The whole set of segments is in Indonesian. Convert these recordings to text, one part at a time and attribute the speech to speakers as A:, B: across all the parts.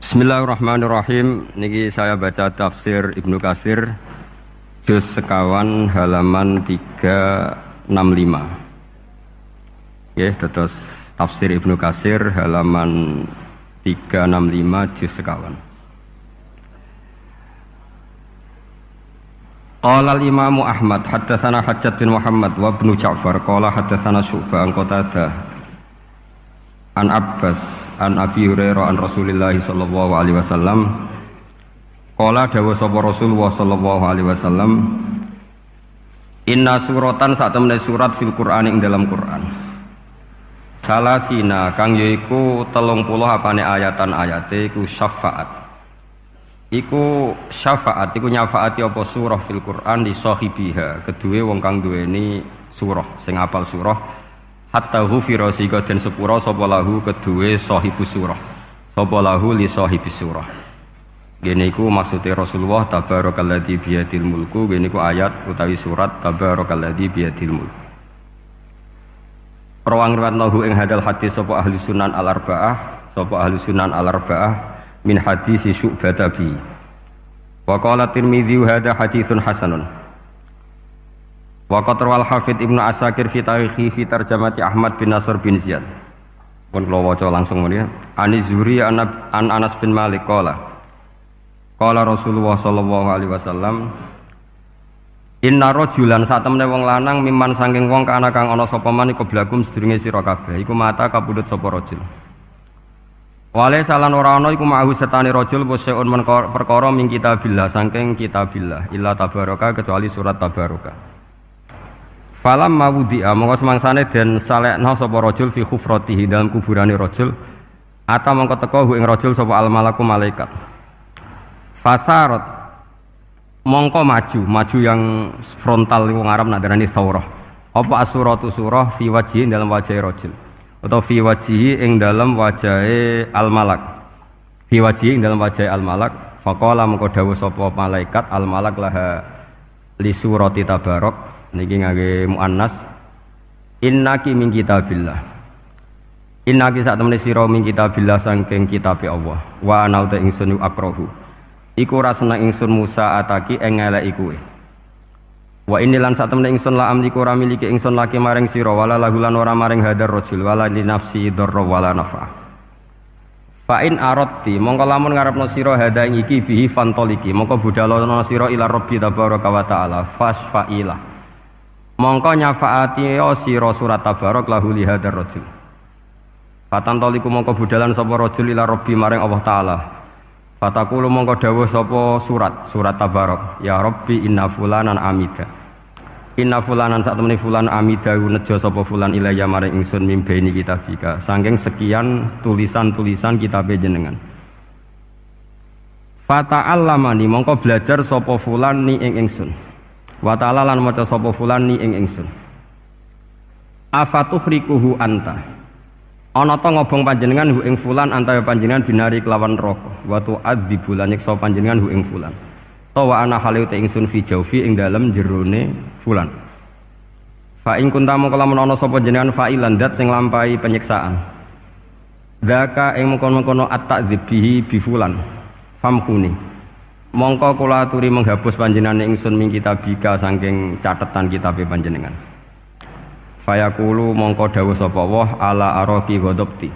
A: Bismillahirrahmanirrahim. Niki saya baca tafsir Ibnu Katsir juz sekawan halaman 365. Ya, terus tafsir Ibnu Katsir halaman 365 juz sekawan. Qala al-Imam Ahmad haddatsana Hajjaj bin Muhammad wa Ibnu Ja'far qala haddatsana Syu'bah an Qatadah an Abbas an Abi Hurairah an Rasulillah sallallahu alaihi wasallam qala dawa sapa Rasulullah sallallahu alaihi wasallam inna suratan sak temene surat fil Qur'an ing dalam Qur'an salasina kang yaiku 30 apane ayatan ayate iku syafaat iku nyafaati apa surah fil Qur'an di sahibiha kedue wong kang duweni surah sing apal surah hatta ghufira sika den sepura sapa lahu kedue sahibus surah sapa lahu li sahibis surah ngene iku maksude Rasulullah tabarakalladzi biyadil mulku ngene iku ayat utawi surat tabarakalladzi biyadil mulku rawang riwayatnahu ing hadal hadis sapa ahli sunan al arba'ah min hadis Syu'bah tabi wa qala Tirmidzi hadza haditsun hasanun wa qatrwal Hafidz Ibnu Asakir fi tarikhi fi tarjamati Ahmad bin Nasr bin Ziyad. Pun kula waca langsung mriki. Ani Zuhri an Anas bin Malik qala Rasulullah sallallahu alaihi wasallam inna rajulan satemene wong lanang miman saking wong kana kang ana sapa man iku blagum sedurunge sira kabeh iku mata kapundhut sapa rajul. Wale salan ora ana iku ma'hu setane rajul poseun perkara min kitabillah saking kitabillah illa tabaraka kecuali surat tabaraka. Falam mawudi'a mongko semangsane den salekna sapa rajul fi khufratihi dalam kuburane rajul ata mongko teka ing rajul sapa al malaku malaikat fasarat mongko maju yang frontal wong Arab nak darani tsaurah apa asuratu surah fi wajhi dalam wajah rajul atau fi wajhi ing dalam wajahe al malak fi wajhi ing dalam wajah al malak faqala mongko dawuh sapa malaikat al malak laha li surati tabarak niki ngangge muannas innaki min kitabillah innaki sak temene sira min kitabillah saking kitabe Allah wa ana uta ingsun akrahu iku ora seneng ingsun Musa ataki ing ngeleki kowe wa inilan sak temene ingsun la amliku ora miliki ingsun laki maring sira wala lahulan ora maring hadar rajul wala li nafsi darra wala nafa fa in aradti mongko lamun ngarepno sira hada ing iki bihi fantoliki mongko budhalono sira ila rabbi tabaraka wa taala fasfailah mongko nyafaati sira surat tabarak lahu li hadzal rajul fatantoliku mongko budalan sapa rajul ila rabbi maring Allah taala fatakulu mongko dawuh sapa surat tabarak ya rabbi inna fulanan sak temene fulan amida nejo sapa fulan ilayya maring ingsun mimbaini kitabika saking sekian tulisan-tulisan kitabe jenengan fata'allamani mongko belajar sapa fulan ni ing ingsun wa ta'ala lan maca sapa fulan ni ing ingsun afatuhrikuhu anta ana ta ngobong panjenengan hu ing fulan anta panjenengan binari kelawan neraka wa tu'adzibu lan nyiksa panjenengan hu ing fulan ta wa ana halu te ingsun fi jaufi ing dalem jerone fulan fa ing kunta mongko lamun ana sapa jenengan fa'ilan dat sing lampahi penyiksaan dzaka ing mengkono-kono at-ta'dzib bihi bi fulan famkhuni mongko kula aturi menghapus panjenengan ingsun min kitabika saking catetan kitabe panjenengan fayaqulu mongko dawuh sapa Allah ala araqi ghadabti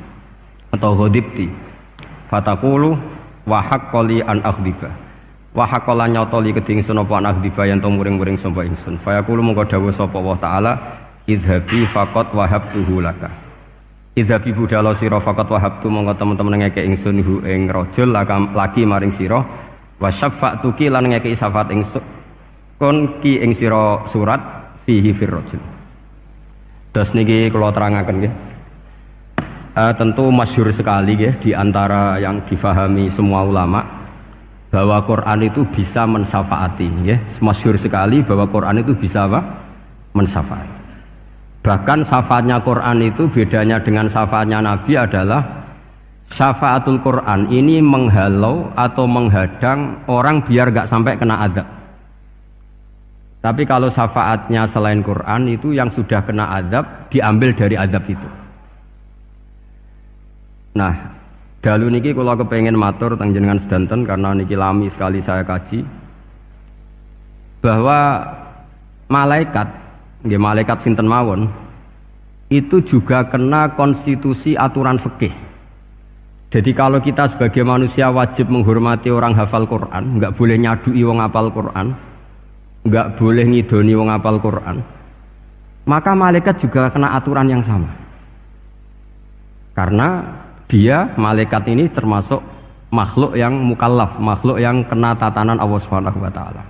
A: atau ghadibti fataqulu wa haqqali an akhdiba wa haqqala nyotoli keding ingsun apa an akhdiba yen to muring-muring sapa ingsun fayaqulu mongko dawuh sapa Allah taala idhabi faqat wahabtuhu laka idhabi budala sira faqat wahabtu mongko temen-temen ngeke ingsun hu ing rajul laki maring sira wa syafa'tuki lan ngeki syafaat ingsun kon ki ing sira surat fihi fir rajul. Terus niki kula terangaken nggih. Tentu masyhur sekali nggih di antara yang difahami semua ulama bahwa Quran itu bisa mensyafaati nggih. Masyhur sekali bahwa Quran itu bisa apa? Mensyafaati. Bahkan syafaatnya Quran itu bedanya dengan syafaatnya Nabi adalah syafaatul Quran ini menghalau atau menghadang orang biar gak sampai kena azab. Tapi kalau syafaatnya selain Quran itu yang sudah kena azab diambil dari azab itu. Nah, Dalu niki kula kepengin matur teng jenengan sedanten karena niki lami sekali saya kaji bahwa malaikat, nggih malaikat sinten mawon itu juga kena konstitusi aturan fikih. Jadi kalau kita sebagai manusia wajib menghormati orang hafal Quran, nggak boleh nyadui wong hafal Quran, nggak boleh ngidoni wong hafal Quran, maka malaikat juga kena aturan yang sama. Karena dia, malaikat ini termasuk makhluk yang mukallaf, makhluk yang kena tatanan Allah Subhanahu wa taala.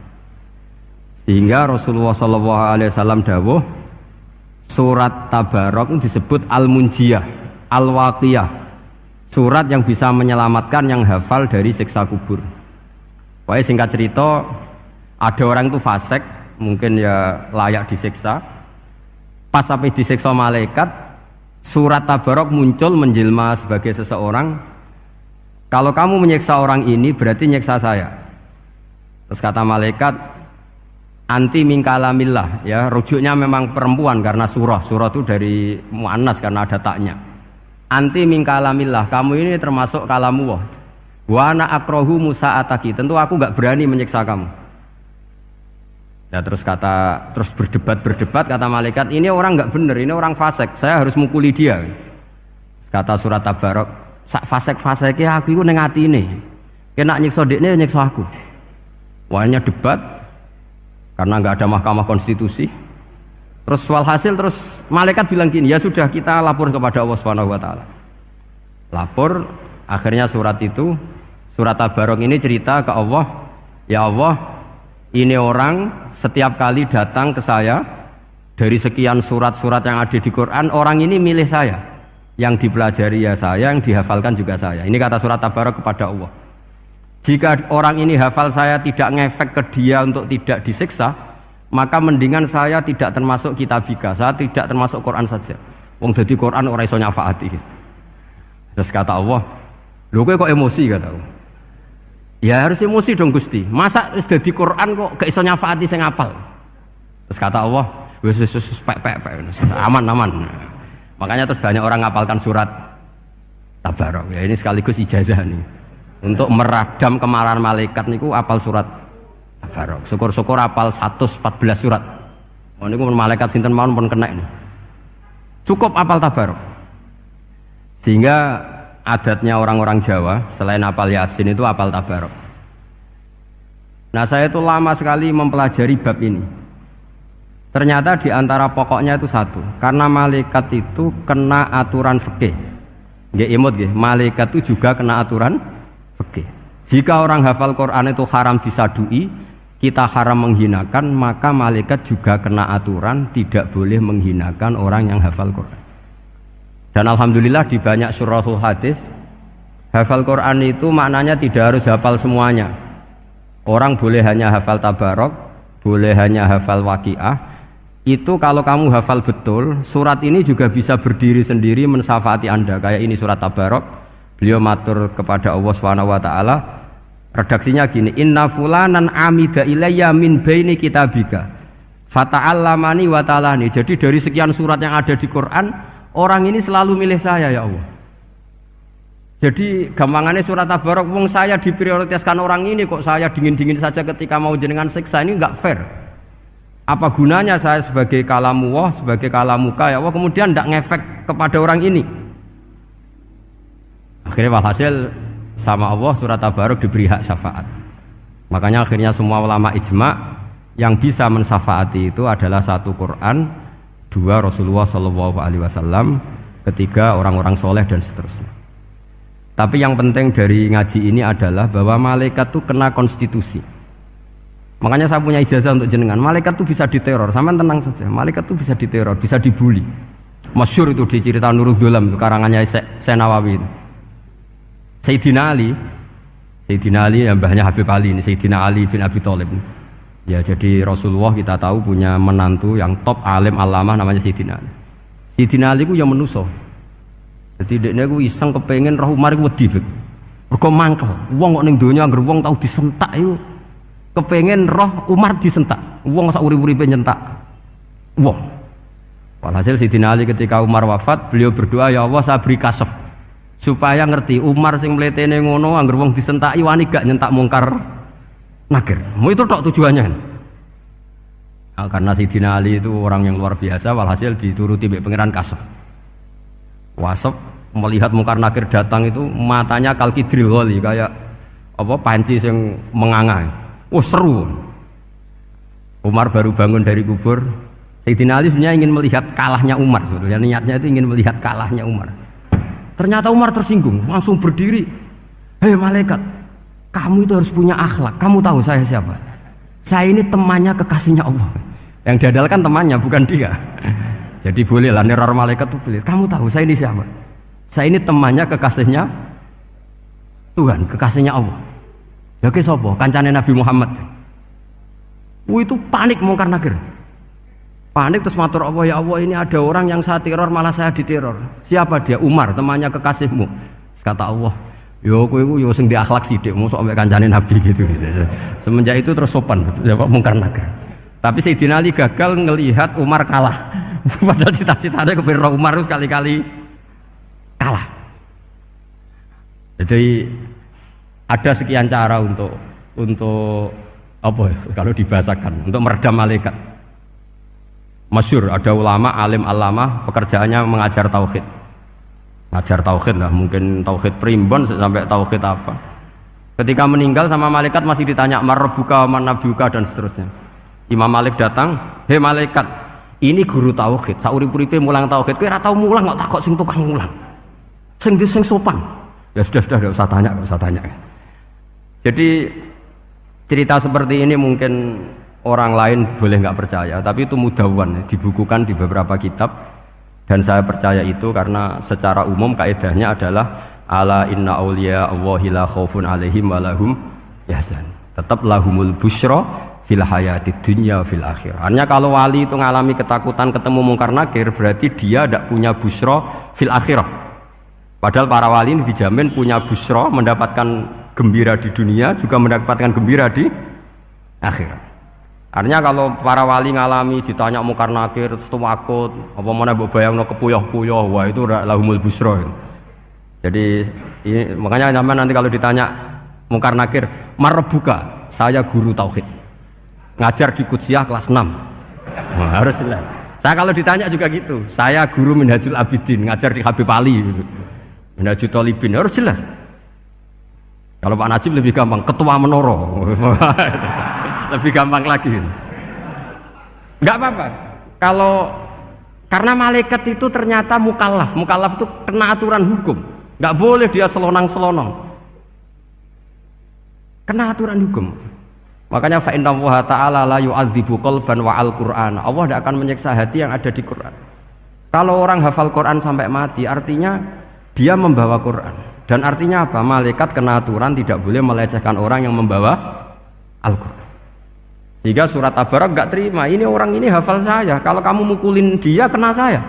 A: Sehingga Rasulullah sallallahu alaihi wasallam dawuh surat Tabarok disebut Al-Munjiyah, Al-Waqiyah. Surat yang bisa menyelamatkan yang hafal dari siksa kubur. Pokoknya singkat cerita, ada orang itu fasik, mungkin ya layak disiksa. Pas sampai disiksa malaikat, surat Tabarok muncul menjelma sebagai seseorang. Kalau kamu menyiksa orang ini berarti nyiksa saya. Terus kata malaikat, anti min kalamillah, ya rujuknya memang perempuan karena surah itu dari muannas karena ada taknya. Anti min kalamillah, kamu ini termasuk kalamu wa ana akrahu musa'ataki, tentu aku enggak berani menyiksa kamu. Ya terus berdebat kata malaikat, ini orang enggak benar, ini orang fasik, saya harus mukuli dia. Kata surat Tabarok, sak fasik-fasiknya aku itu ning atine. Kena nyiksa dekne nyiksa aku. Wahnya debat karena enggak ada mahkamah konstitusi. Terus walhasil terus malaikat bilang gini, ya sudah kita lapor kepada Allah Subhanahu wa taala. Lapor, akhirnya surat Tabarok ini cerita ke Allah, ya Allah, ini orang setiap kali datang ke saya dari sekian surat-surat yang ada di Quran, orang ini milih saya, yang dipelajari ya saya, yang dihafalkan juga saya. Ini kata surat Tabarok kepada Allah. Jika orang ini hafal saya tidak ngefek ke dia untuk tidak disiksa, maka mendingan saya tidak termasuk kitabika, saya tidak termasuk Quran saja. Wong jadi Quran ora iso nyafaati. Terus kata Allah, lho kowe kok emosi kata Allah. Ya harus emosi dong Gusti. Masa wis dadi Quran kok gak iso nyafaati sing apal. Terus kata Allah, wis pek aman. Makanya terus banyak orang ngapalkan surat Tabarok. Ya ini sekaligus ijazah nih. Untuk meradam kemarahan malaikat niku apal surat Tabarok. Syukur-syukur apal 114 surat. Oh niku malaikat sinten mawon pun kena ini. Cukup apal Tabarok. Sehingga adatnya orang-orang Jawa selain apal Yasin itu apal Tabarok. Nah saya itu lama sekali mempelajari bab ini. Ternyata di antara pokoknya itu satu, karena malaikat itu kena aturan fikih. Nggih imut nggih, malaikat itu juga kena aturan fikih. Jika orang hafal Quran itu haram disadui, kita haram menghinakan, maka malaikat juga kena aturan tidak boleh menghinakan orang yang hafal Quran. Dan alhamdulillah di banyak surahul hadis hafal Quran itu maknanya tidak harus hafal semuanya. Orang boleh hanya hafal Tabarok, boleh hanya hafal Waqiah. Itu kalau kamu hafal betul, surat ini juga bisa berdiri sendiri mensyafaati Anda. Kayak ini surat Tabarok, beliau matur kepada Allah Subhanahu wa taala. Redaksinya gini, inna fulanan amida ilayya min baini kitabika fata'allamani wa ta'alani. Jadi dari sekian surat yang ada di Quran, orang ini selalu milih saya ya Allah. Jadi gampangannya surat Tabarok, wong saya diprioritaskan orang ini kok saya dingin-dingin saja ketika mau jenengan siksa, ini enggak fair. Apa gunanya saya sebagai kalamullah, sebagai kalamuka ya Allah, kemudian enggak ngefek kepada orang ini. Akhirnya walhasil sama Allah surat Tabarok diberi hak syafaat. Makanya akhirnya semua ulama ijma yang bisa mensyafaati itu adalah satu Quran, dua Rasulullah SAW, ketiga orang-orang soleh dan seterusnya. Tapi yang penting dari ngaji ini adalah bahwa malaikat itu kena konstitusi. Makanya saya punya ijazah untuk jenengan. Malaikat itu bisa diteror, sampean tenang saja. Malaikat itu bisa diteror, bisa dibully. Masyhur itu di cerita Nurul Dzolam itu karangannya Senawawi. Sayyidina Ali yang mbahnya Habib Ali ini, Sayyidina Ali bin Abi Thalib. Ya jadi Rasulullah kita tahu punya menantu yang top alim alamah namanya Sayyidina Ali. Sayyidina Ali ku yang menuso. Jadi dekne ku iseng kepengen roh Umar ku wedi. Mergo mangkel. Wong kok ning donya anggere wong tau disentak iku kepengen roh Umar disentak. Wong sak urip-uripe nyentak wong. Walhasil Sayyidina Ali ketika Umar wafat, beliau berdoa, ya Allah saya beri kasaf supaya ngerti Umar sing mletene ngono angger wong disentaki wani gak nyentak mungkar nakir. Mau itu tok tujuannya. Nah, karena Sayyidina Ali itu orang yang luar biasa, walhasil dituruti mbek pangeran Kasab. Wasab melihat mungkar nakir datang itu matanya kalkidril ghali kayak apa panci yang menganga. Oh seru. Umar baru bangun dari kubur. Sayyidina Ali sebenarnya ingin melihat kalahnya Umar sebetulnya. Niatnya itu ingin melihat kalahnya Umar. Ternyata Umar tersinggung, langsung berdiri. Hei malaikat, kamu itu harus punya akhlak. Kamu tahu saya siapa? Saya ini temannya kekasihnya Allah. Yang diandalkan temannya bukan dia. Jadi bolehlah neror malaikat itu boleh. Kamu tahu saya ini siapa? Saya ini temannya kekasihnya Tuhan, kekasihnya Allah. Ya ke sapa? Kancane Nabi Muhammad. Itu panik mungkar nakir. Panik terus matur Allah, ya Allah ini ada orang yang saya teror malah saya diteror. Siapa dia? Umar, temannya kekasihmu. Kata Allah, yo kowe iku yo sing di akhlak sithik mosok ambek kancane Nabi gitu. Semenjak itu terus sopan jawab mungkar nakir. Tapi Sayyidina Ali gagal ngelihat Umar kalah. Padahal cita-citanya kepira Umar sekali-kali kalah. Jadi ada sekian cara untuk apa kalau dibahasakan untuk meredam malaikat. Masyhur ada ulama alim alama pekerjaannya mengajar tauhid. Ngajar tauhid lah, mungkin tauhid primbon sampai tauhid apa. Ketika meninggal sama malaikat masih ditanya marbuka man nabiuka dan seterusnya. Imam Malik datang, "Hei malaikat, ini guru tauhid, saurip-uripe mulang tauhid. Kowe ora tau mulang kok takok sing tukang mulang. Sing sopan." Ya sudah enggak usah tanya. Jadi cerita seperti ini mungkin orang lain boleh nggak percaya, tapi itu mudawwan, dibukukan di beberapa kitab, dan saya percaya itu karena secara umum kaidahnya adalah ala inna auliya Allahi la khaufun alaihim wa lahum yahzan. Tetap lahumul busyra fil hayatid dunya fil akhirah. Artinya kalau wali itu ngalami ketakutan ketemu mungkar nakir, berarti dia tidak punya busyra fil akhirah. Padahal para wali ini dijamin punya busyra, mendapatkan gembira di dunia, juga mendapatkan gembira di akhirat. Artinya kalau para wali ngalami ditanya mungkar nakir terus takut, apa mana mbok bayangno kepuyah-puyah, wah itu lahumul busra. Jadi ini, makanya zaman nanti kalau ditanya mungkar nakir, marbuka, saya guru tauhid. Ngajar di Qudsiyah kelas 6. Nah, harus jelas. Saya kalau ditanya juga gitu, saya guru Minhajul Abidin, ngajar di Habib Ali. Minhajul Thalibin, harus jelas. Kalau Pak Najib lebih gampang, ketua menoro. Lebih gampang lagi. Enggak apa-apa. Kalau karena malaikat itu ternyata mukallaf. Mukallaf itu kena aturan hukum. Enggak boleh dia selonang-selonong. Kena aturan hukum. Makanya fa inna Allah ta'ala la yu'adzibu qalban wa al-Qur'an. Allah tidak akan menyiksa hati yang ada di Quran. Kalau orang hafal Quran sampai mati, artinya dia membawa Quran. Dan artinya apa? Malaikat kena aturan tidak boleh melecehkan orang yang membawa Al-Quran. Sehingga surat Tabarak gak terima, ini orang ini hafal saya, kalau kamu mukulin dia kena saya.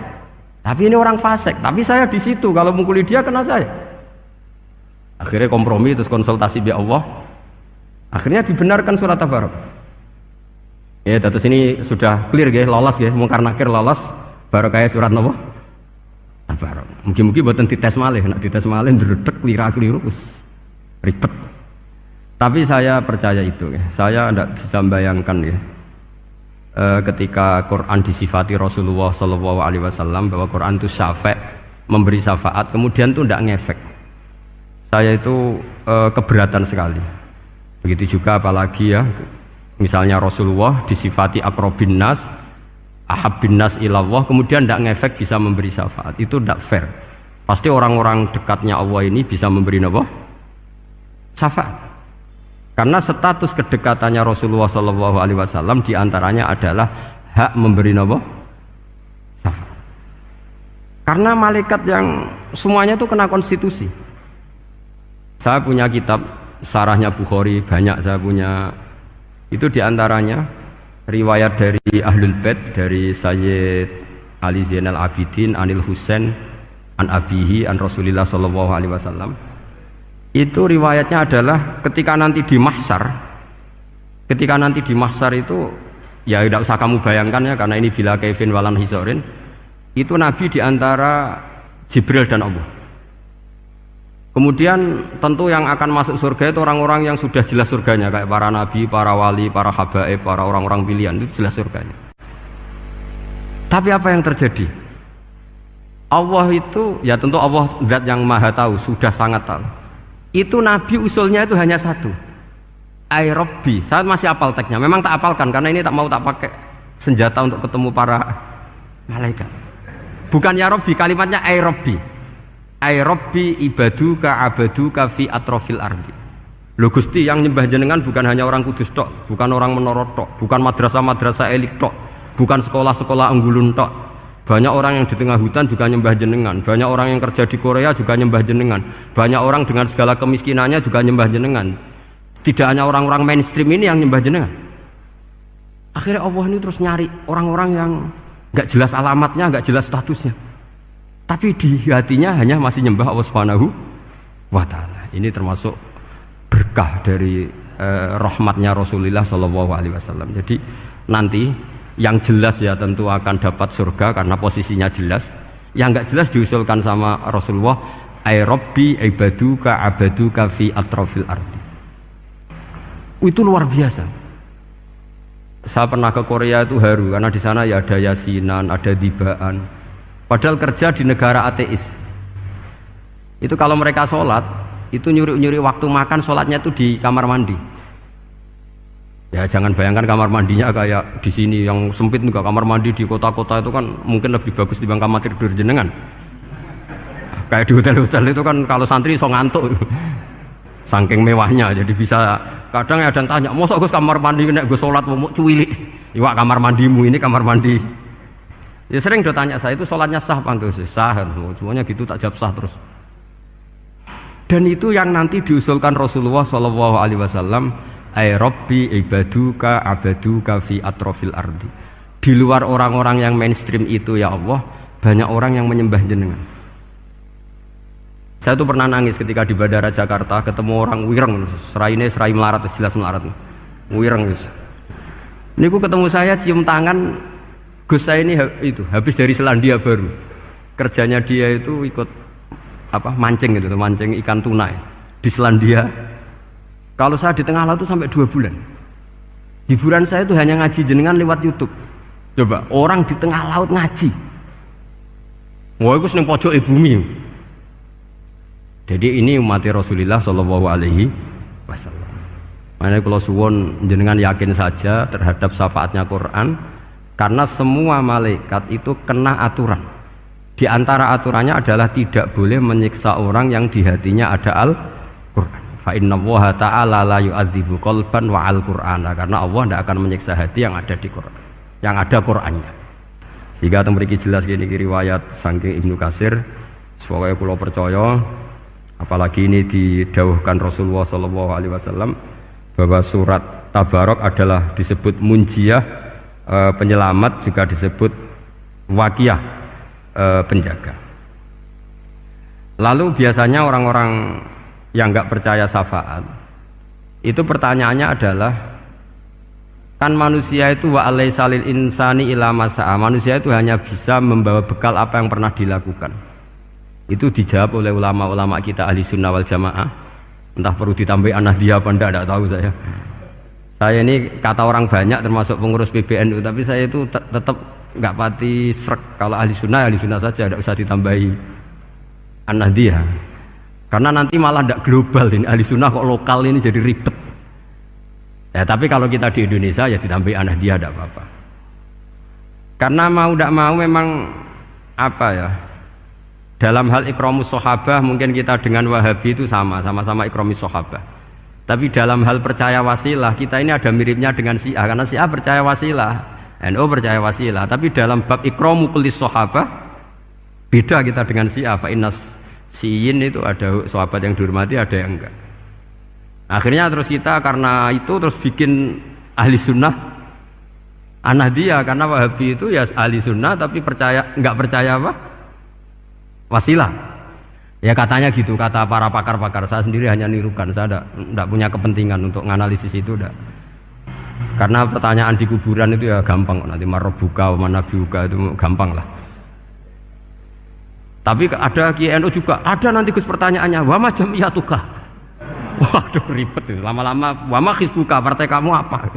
A: Tapi ini orang fasik, tapi saya di situ, kalau mukuli dia kena saya. Akhirnya kompromi terus konsultasi bi Allah. Akhirnya dibenarkan surat Tabarak. Ya, terus ini sudah clear ya, lolos ya, mungkar nakir lolos, baru kayak surat Nabi Tabarak. Mungkin-mungkin buatan dites malih, nak dites malih ndredeg keliru ribet. Tapi saya percaya itu ya. Saya tidak bisa membayangkan ya, ketika Quran disifati Rasulullah SAW bahwa Quran itu syafa', memberi syafaat, kemudian itu tidak ngefek. Saya itu keberatan sekali. Begitu juga apalagi ya, misalnya Rasulullah disifati aqrabin nas, ahabbin nas ilallah, kemudian tidak ngefek bisa memberi syafaat. Itu tidak fair. Pasti orang-orang dekatnya Allah ini bisa memberi apa? Syafaat. Karena status kedekatannya Rasulullah SAW diantaranya adalah hak memberi apa? Syafaat. Karena malaikat yang semuanya itu kena konstitusi. Saya punya kitab Syarahnya Bukhari banyak, saya punya itu diantaranya riwayat dari Ahlul Bait, dari Sayyid Ali Zainal Abidin, Anil Husain, an Abihi, an Rasulillah SAW. Itu riwayatnya adalah ketika nanti di mahsyar itu ya tidak usah kamu bayangkan ya, karena ini bila kaifin walan hisorin, itu Nabi diantara Jibril dan Allah. Kemudian tentu yang akan masuk surga itu orang-orang yang sudah jelas surganya, kayak para nabi, para wali, para habaib, para orang-orang pilihan, itu jelas surganya. Tapi apa yang terjadi? Allah itu, ya tentu Allah zat yang maha tahu, sudah sangat tahu. Itu nabi usulnya itu hanya satu, ay Rabbi. Saya masih apal teksnya, memang tak apalkan karena ini tak mau tak pakai senjata untuk ketemu para malaikat. Bukan ya Rabbi, kalimatnya ay Rabbi. Ay Rabbi ibaduka abaduka fi atrofil ardi. Lho Gusti, yang nyembah jenengan bukan hanya orang Kudus tok, bukan orang Menara tok, bukan madrasah-madrasah elit tok, bukan sekolah-sekolah Anggulun tok. Banyak orang yang di tengah hutan juga nyembah jenengan, banyak orang yang kerja di Korea juga nyembah jenengan, banyak orang dengan segala kemiskinannya juga nyembah jenengan. Tidak hanya orang-orang mainstream ini yang nyembah jenengan. Akhirnya Allah ini terus nyari orang-orang yang gak jelas alamatnya, gak jelas statusnya, tapi di hatinya hanya masih nyembah Allah Subhanahu wa ta'ala. Ini termasuk berkah dari rahmatnya Rasulullah Shallallahu Alaihi Wasallam. Jadi nanti yang jelas ya tentu akan dapat surga karena posisinya jelas. Yang enggak jelas diusulkan sama Rasulullah, ay Rabbi ibaduka abaduka fi atrofil ardi. Itu luar biasa. Saya pernah ke Korea itu haru karena di sana ya ada yasinan, ada dibaan. Padahal kerja di negara ateis. Itu kalau mereka sholat, itu nyuri-nyuri waktu makan, sholatnya itu di kamar mandi. Ya jangan bayangkan kamar mandinya kayak di sini yang sempit juga. Kamar mandi di kota-kota itu kan mungkin lebih bagus dibanding kamar tidur jenengan. Kayak di hotel-hotel itu kan kalau santri so ngantuk. Saking mewahnya, jadi bisa. Kadang ada yang tanya, mosok Gus kamar mandi nek gue sholat mau cuwilik. Iwak kamar mandimu ini kamar mandi. Ya sering dia tanya saya, itu sholatnya sah apa enggak? Sah, semuanya gitu, tak jawab sah terus. Dan itu yang nanti diusulkan Rasulullah Shallallahu Alaihi Wasallam, ay Rabbi ibaduka abaduka fi atrofil ardi. Di luar orang-orang yang mainstream itu ya Allah, banyak orang yang menyembah jenengan. Saya tuh pernah nangis ketika di Bandara Jakarta ketemu orang wireng, serai melarat, jelas melarat, wireng. Ini aku ketemu saya cium tangan. Gus saya ini itu habis dari Selandia Baru, kerjanya dia itu ikut mancing gitu, mancing ikan tuna di Selandia. Kalau saya di tengah laut itu sampai 2 bulan. Hiburan saya itu hanya ngaji jenengan lewat YouTube. Coba orang di tengah laut ngaji. Wah, itu seneng pojok bumi. Jadi ini umat Rasulullah Shallallahu Alaihi Wasallam. Makanya kalau suwon jenengan yakin saja terhadap syafaatnya Quran. Karena semua malaikat itu kena aturan. Di antara aturannya adalah tidak boleh menyiksa orang yang di hatinya ada Al-Quran. Fa innallaha ta'ala la yu'adzibu qalban wa al-Qur'ana. Karena Allah tidak akan menyiksa hati yang ada di Quran, yang ada Qurannya. Sehingga memiliki jelas gini riwayat saking Ibnu Katsir. Semoga kula percaya, apalagi ini didawuhkan Rasulullah Shallallahu Alaihi Wasallam bahwa surat Tabarok adalah disebut munjiyah, penyelamat, juga disebut wakiyah, penjaga. Lalu biasanya orang-orang yang enggak percaya syafaat itu pertanyaannya adalah, kan manusia itu wa alaisa lil insani ila masa'a, manusia itu hanya bisa membawa bekal apa yang pernah dilakukan. Itu dijawab oleh ulama-ulama kita ahli sunnah wal jamaah. Entah perlu ditambah anahdia apa enggak tahu saya. Saya ini kata orang banyak termasuk pengurus PBNU, tapi saya itu tetap nggak pati srek. Kalau ahli sunnah saja, tidak usah ditambahi an-nahdiyah. Karena nanti malah tidak global ini, ahli sunnah kok lokal ini jadi ribet. Ya tapi kalau kita di Indonesia ya ditambahi an-nahdiyah tidak apa-apa. Karena mau tidak mau memang dalam hal ikramus sahabah mungkin kita dengan Wahabi itu sama-sama ikramus sahabah. Tapi dalam hal percaya wasilah kita ini ada miripnya dengan Syiah, karena Syiah percaya wasilah, NU percaya wasilah. Tapi dalam bab ikramu kulis sahabah beda kita dengan Syiah. Fa innas Syiin itu ada sahabat yang dihormati, ada yang enggak. Akhirnya terus kita karena itu terus bikin ahli sunnah an-nahdiyah, karena Wahabi itu ya ahli sunnah tapi enggak percaya wasilah. Ya katanya gitu, kata para pakar-pakar. Saya sendiri hanya nirukan, saya tidak punya kepentingan untuk menganalisis itu. Karena pertanyaan di kuburan itu ya gampang, nanti marobuka, manabiuka itu gampang lah. Tapi ada Kiai NU juga, ada nanti Gus pertanyaannya, wa ma jamiyatuka. Waduh ribet itu. Lama-lama wa ma hizbuka, partai kamu apa?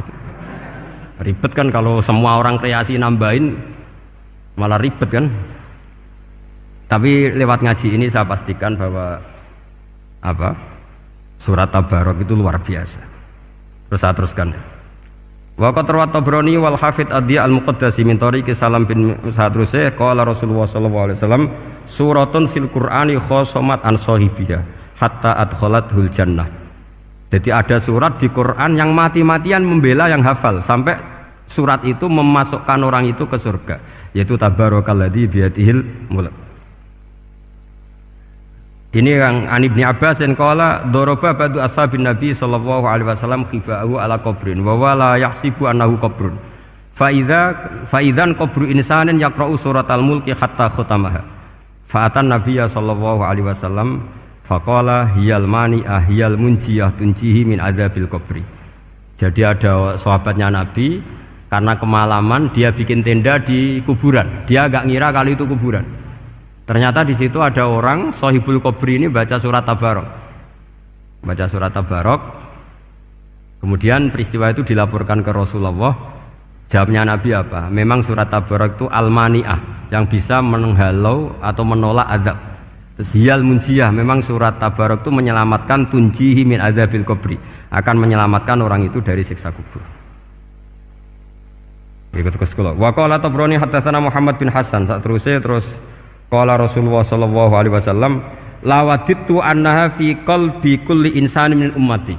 A: Ribet kan kalau semua orang kreasi nambahin malah ribet kan. Tapi lewat ngaji ini saya pastikan bahwa surat Tabarok itu luar biasa. Terus saya teruskan. Wa qad rawat Tabrani wal Hafidz Ad-Diya al-Muqaddasi min tariqi Salam bin Sadrusih qala Rasulullah sallallahu alaihi wasallam suratun fil Qur'ani khosomat an sahibiha hatta adkhalathul jannah. Jadi ada surat di Quran yang mati-matian membela yang hafal sampai surat itu memasukkan orang itu ke surga, yaitu Tabarakalladzi biyadihil mulk. Ini yang An Ibnu Abbas yang qala daraba ba'du ashabin Nabi sallallahu alaihi wasallam khiba'ahu ala qabrin wa wala yahsibu annahu qabrun fa idzan qabru insanin yaqra'u suratal mulki hatta khatamaha fa atan nabiyya sallallahu alaihi wasallam faqala hiyal mani'ah hiyal munjiyah tunjihi min adzabil qabri. Jadi ada sahabatnya Nabi karena kemalaman dia bikin tenda di kuburan, dia agak ngira kali itu kuburan. Ternyata di situ ada orang Sohibul Qabri ini baca surat Tabarok. Baca surat Tabarok. Kemudian peristiwa itu dilaporkan ke Rasulullah. Jawabnya Nabi apa? Memang surat Tabarok itu al-mani'ah, yang bisa menghalau atau menolak azab. Terus hiyal munjiyah, memang surat Tabarok itu menyelamatkan tunjihi min adzabil qabri, akan menyelamatkan orang itu dari siksa kubur. Ikut ke sekolah. Wa qala Tabrani haddatsana Muhammad bin Hasan. Saat terus qala Rasulullah sallallahu alaihi wasallam lawadittu annaha fi qalbi kulli insanin min ummati.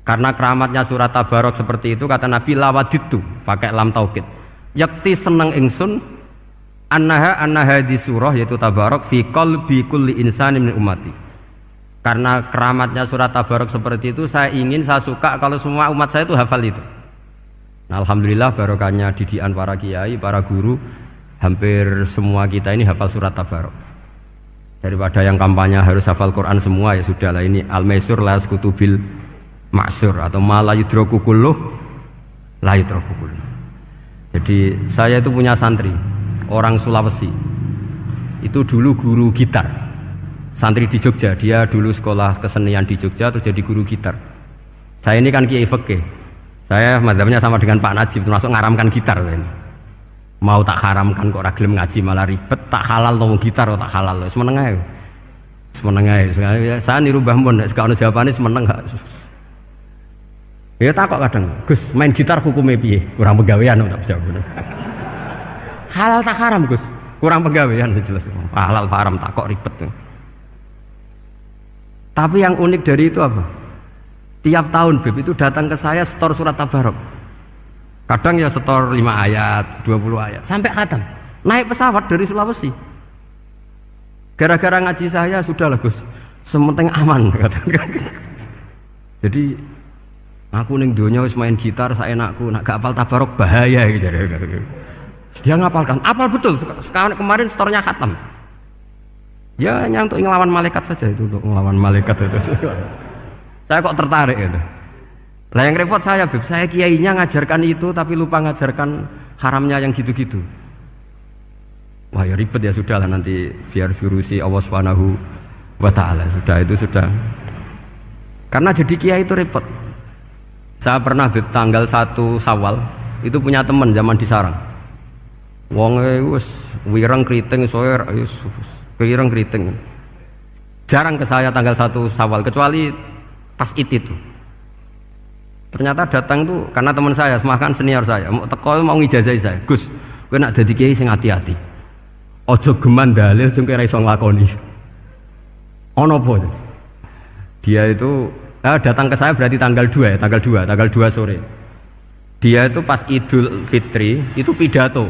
A: Karena keramatnya surat Tabarok seperti itu, kata Nabi lawadittu pakai lam taukid. Yakti seneng ingsun annaha di surah yaitu Tabarok fi qalbi kulli insanin min ummati. Karena keramatnya surat Tabarok seperti itu, saya suka kalau semua umat saya itu hafal itu. Nah, alhamdulillah barokahnya didikan para kiai, para guru, hampir semua kita ini hafal surat Tabarok. Daripada yang kampanye harus hafal Quran semua, ya sudahlah, ini al-maisur la yasqutubil ma'sur atau ma la yudraku kulluh la yudraku kulluh. Jadi saya itu punya santri orang Sulawesi. Itu dulu guru gitar. Santri di Jogja, dia dulu sekolah kesenian di Jogja terus jadi guru gitar. Saya ini kan kiai fikih. Saya mazhabnya sama dengan Pak Najib, termasuk ngaramkan gitar saya ini. Mau tak haramkan kok ora gelem ngaji malah ribet, tak halal to gitar kok tak halal. Wis meneng ae. Wis meneng ae. Saya niru Mbah Mun nek gak ono jawabane semeneng gak. Ya takok kadang, Gus, main gitar hukumnya piye? Kurang pegawaian tak jawab. Halal tak haram, Gus? Kurang pegawaian jelas. Halal haram takok ribet. Tapi yang unik dari itu apa? Tiap tahun Beb itu datang ke saya setor surat Tabarok. Kadang ya setor 5 ayat, 20 ayat, sampai khatam. Naik pesawat dari Sulawesi. Gara-gara ngaji saya, sudahlah Gus, sementing aman. Jadi, aku ning donya wis main gitar saenakku, nak gak apal Tabarok bahaya gitu. Dia ngapalkan, apal betul. Sekarang kemarin setornya khatam. Ya hanya untuk ngelawan malaikat saja itu, untuk ngelawan malaikat itu. Saya kok tertarik gitu. Lah yang repot saya, Beb, saya kiainya ngajarkan itu tapi lupa ngajarkan haramnya yang gitu-gitu. Wah ya ribet ya, sudahlah nanti biar diurusi Allah Subhanahu wa taala. Sudah itu sudah. Karena jadi kiai itu repot. Saya pernah Beb tanggal 1 Syawal itu punya teman zaman di Sarang. Wong wis wireng kriting soer wis wireng kriting. Jarang ke saya tanggal 1 Syawal kecuali pas itu. Ternyata datang tuh karena teman saya, semakan senior saya, mau teko mau ngijazahi saya. Gus, kowe nak dadi kiai sing hati-hati. Aja geman dalil sing ora iso nglakoni. Ono apa? Dia itu datang ke saya berarti tanggal 2 ya, tanggal 2 sore. Dia itu pas Idul Fitri itu pidato.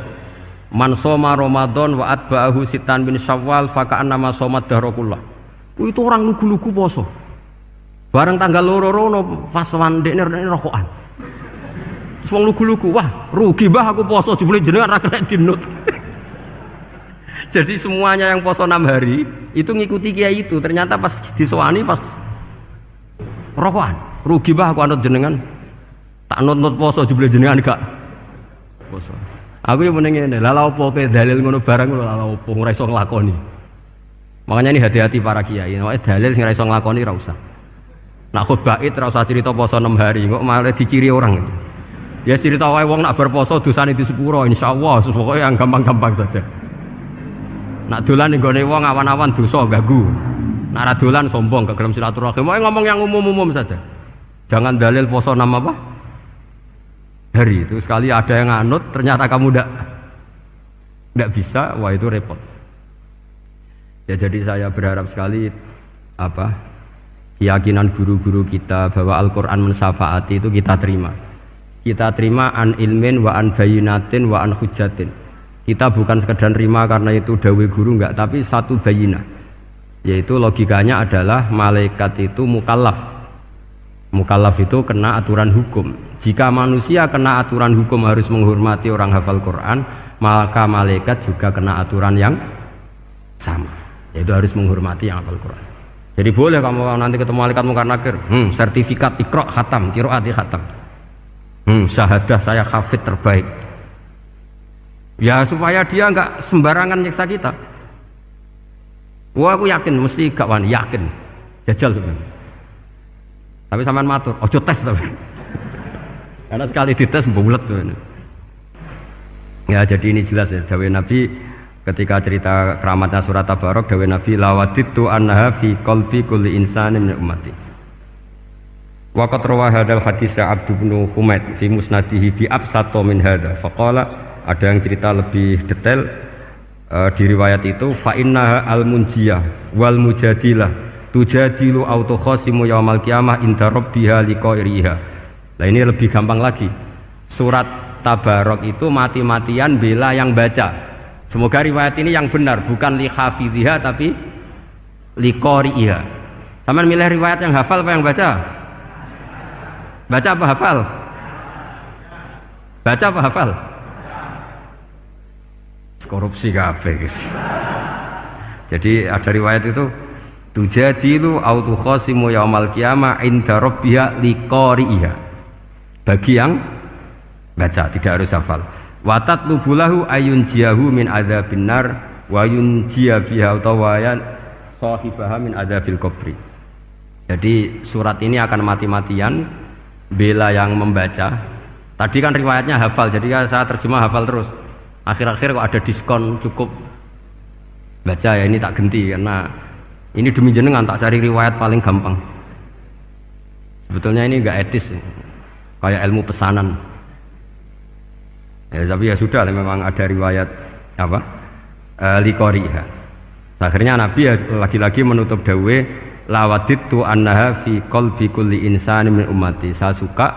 A: Man shoma Ramadan wa atba'ahu sitan bin Syawal fa ka'annama shomat dahrakullah. Itu orang lugu-lugu poso. Bareng tanggal loro-loro pas wandekne rokokan. Wong lugu-lugu, wah rugi Mbah aku poso jebule jenengan ra kena dinut. Jadi semuanya yang poso 6 hari itu ngikuti kiai itu. Ternyata pas disowani pas rokokan, rugi Mbah aku anut jenengan. Tak nut-nut poso jebule jenengan gak poso. Aku yo meneng ngene, lha lha opo pe dalil ngono barang lho lha opo ora iso nglakoni. Makanya ini hati-hati para kiai. Nek dalil sing ora iso nglakoni ora usah. Nak khutbah Id ora usah cerita poso 6 hari, kok malah diciri orang. Ya cerita wae wong nak berposo dosane di sepuro insyaallah, pokoke yang gampang-gampang saja. Nak dolan ning gone wong awan-awan dosa ganggu. Nak ra dolan sombong gak gelem silaturahim. Wae ngomong yang umum-umum saja. Jangan dalil poso 6 apa? Hari itu sekali ada yang nganut ternyata kamu ndak bisa, wah itu repot. Ya jadi saya berharap sekali keyakinan guru-guru kita bahwa Al-Quran mensyafaati itu kita terima. Kita terima an ilmin wa an bayinatin wa an hujatin. Kita bukan sekedar terima karena itu dawe guru enggak, tapi satu bayinah. Yaitu logikanya adalah malaikat itu mukallaf. Mukallaf itu kena aturan hukum. Jika manusia kena aturan hukum harus menghormati orang hafal Quran, maka malaikat juga kena aturan yang sama. Yaitu harus menghormati yang hafal Quran. Jadi boleh kamu nanti ketemu malaikat mungkar nakir, sertifikat Iqra khatam, qiraati khatam. Syahadah saya hafid terbaik. Ya supaya dia enggak sembarangan nyiksa kita. Wah aku yakin mesti gak wani, yakin. Jajal sebenarnya. Tapi sampean matur, ojo tes tapi. Karena sekali dites bulet tuh. Ya jadi ini jelas ya, dawuh Nabi ketika cerita keramatnya surat Tabarok, dawuh Nabi lawaditu annaha fi qalbi kulli insanin min ummati. Wa qad rawa hadzal hadits Abd bin Humaid fi musnadihi bi absato min hadza. Faqala ada yang cerita lebih detail di riwayat itu fa innaha al munjiyah wal mujadilah tujadilu auto khasimu yaumal qiyamah inda rabbiha liqairiha. Nah ini lebih gampang lagi. Surat Tabarok itu mati-matian bela yang baca. Semoga riwayat ini yang benar, bukan li hafidhiha tapi li qari'iha. Sampeyan milih riwayat yang hafal apa yang baca? Baca apa hafal? Baca apa hafal? Korupsi kabeh, guys. Jadi ada riwayat itu tujadilu au tukhasimu yaumal qiyamah inda rabbiha li qari'iha. Bagi yang baca, tidak harus hafal. Watat lubulahu ayun jiahu min adzabin nar wa yun jia biha utawayan sahibaha min adzabil qabri. Jadi surat ini akan mati-matian bela yang membaca. Tadi kan riwayatnya hafal, jadi saya terjemah hafal terus. Akhir-akhir kok ada diskon cukup baca ya, ini tak ganti karena ini demi jenengan tak cari riwayat paling gampang. Sebetulnya ini enggak etis, kayak ilmu pesanan. Ya, tapi ya sudah, memang ada riwayat apa liqariha. Akhirnya Nabi ya lagi-lagi menutup dawe lawaditu annaha fi qalbi kulli insanin min ummati. Saya suka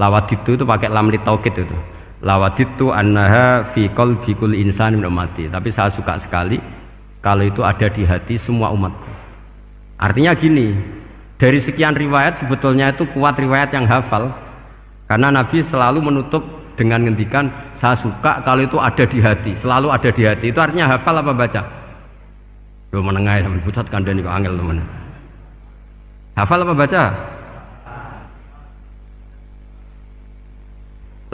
A: lawaditu itu pakai lam li taukid itu. Lawaditu annaha fi qalbi kulli insanin min ummati. Tapi saya suka sekali kalau itu ada di hati semua umatku. Artinya gini, dari sekian riwayat sebetulnya itu kuat riwayat yang hafal. Karena Nabi selalu menutup dengan ngendikan saya suka kalau itu ada di hati, selalu ada di hati. Itu artinya hafal apa baca? Loh menengah sampai pucat kandani kok angel teman. Hafal apa baca?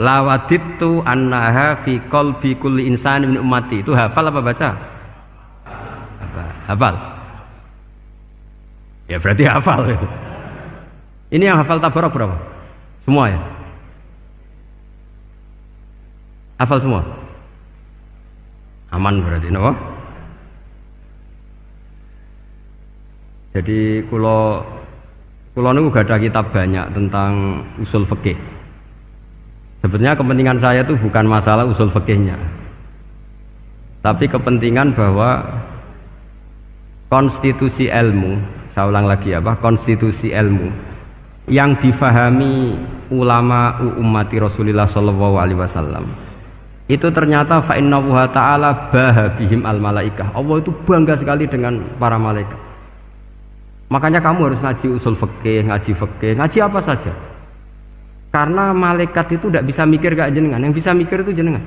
A: Lawaditu annaha fi qalbi kulli insanin min ummati. Itu hafal apa baca? Hafal. Ya berarti hafal. Ini yang hafal Tabarok berapa? Semua ya? Hafal semua? Aman berarti, no? Jadi kulo niku gak ada kitab banyak tentang usul fikih. Sebetulnya kepentingan saya itu bukan masalah usul fikihnya, tapi kepentingan bahwa konstitusi ilmu, saya ulang lagi konstitusi ilmu yang difahami ulama ummati Rasulullah sallallahu alaihi wasallam itu ternyata fa inna wa ta'ala bahabihim al malaikah. Allah itu bangga sekali dengan para malaikat. Makanya kamu harus ngaji usul fikih, ngaji apa saja. Karena malaikat itu tidak bisa mikir kayak jenengan, yang bisa mikir itu jenengan.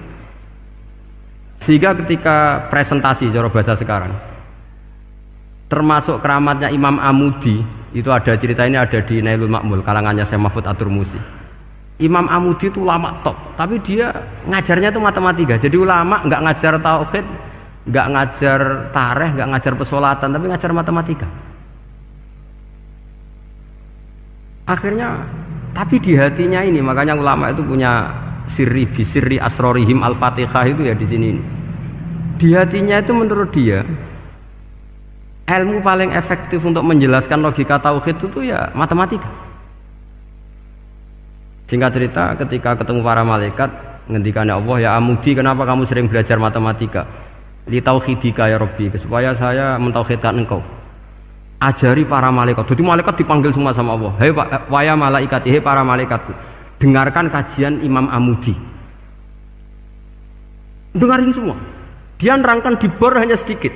A: Sehingga ketika presentasi cara bahasa sekarang, termasuk keramatnya Imam Amudi, itu ada cerita ini ada di Nailul Ma'mul kalangannya Syekh Mahfud At-Turmusi. Imam Amudi itu ulama top, tapi dia ngajarnya itu matematika. Jadi ulama nggak ngajar tauhid, nggak ngajar tareh, nggak ngajar pesolatan, tapi ngajar matematika. Akhirnya, tapi di hatinya ini, makanya ulama itu punya bisirri asrorihim al-fatihah itu ya di sini. Di hatinya itu menurut dia, ilmu paling efektif untuk menjelaskan logika tauhid itu ya matematika. Singkat cerita, ketika ketemu para malaikat, ngendikannya Allah, ya Amudi, kenapa kamu sering belajar matematika? Li tauhidika ya Rabbi, supaya saya mentauhidkan engkau. Ajari para malaikat. Jadi malaikat dipanggil semua sama Allah. Hei waya malaikat, hei para malaikatku, dengarkan kajian Imam Amudi. Dengarin semua. Dia nerangkan di bor hanya sedikit.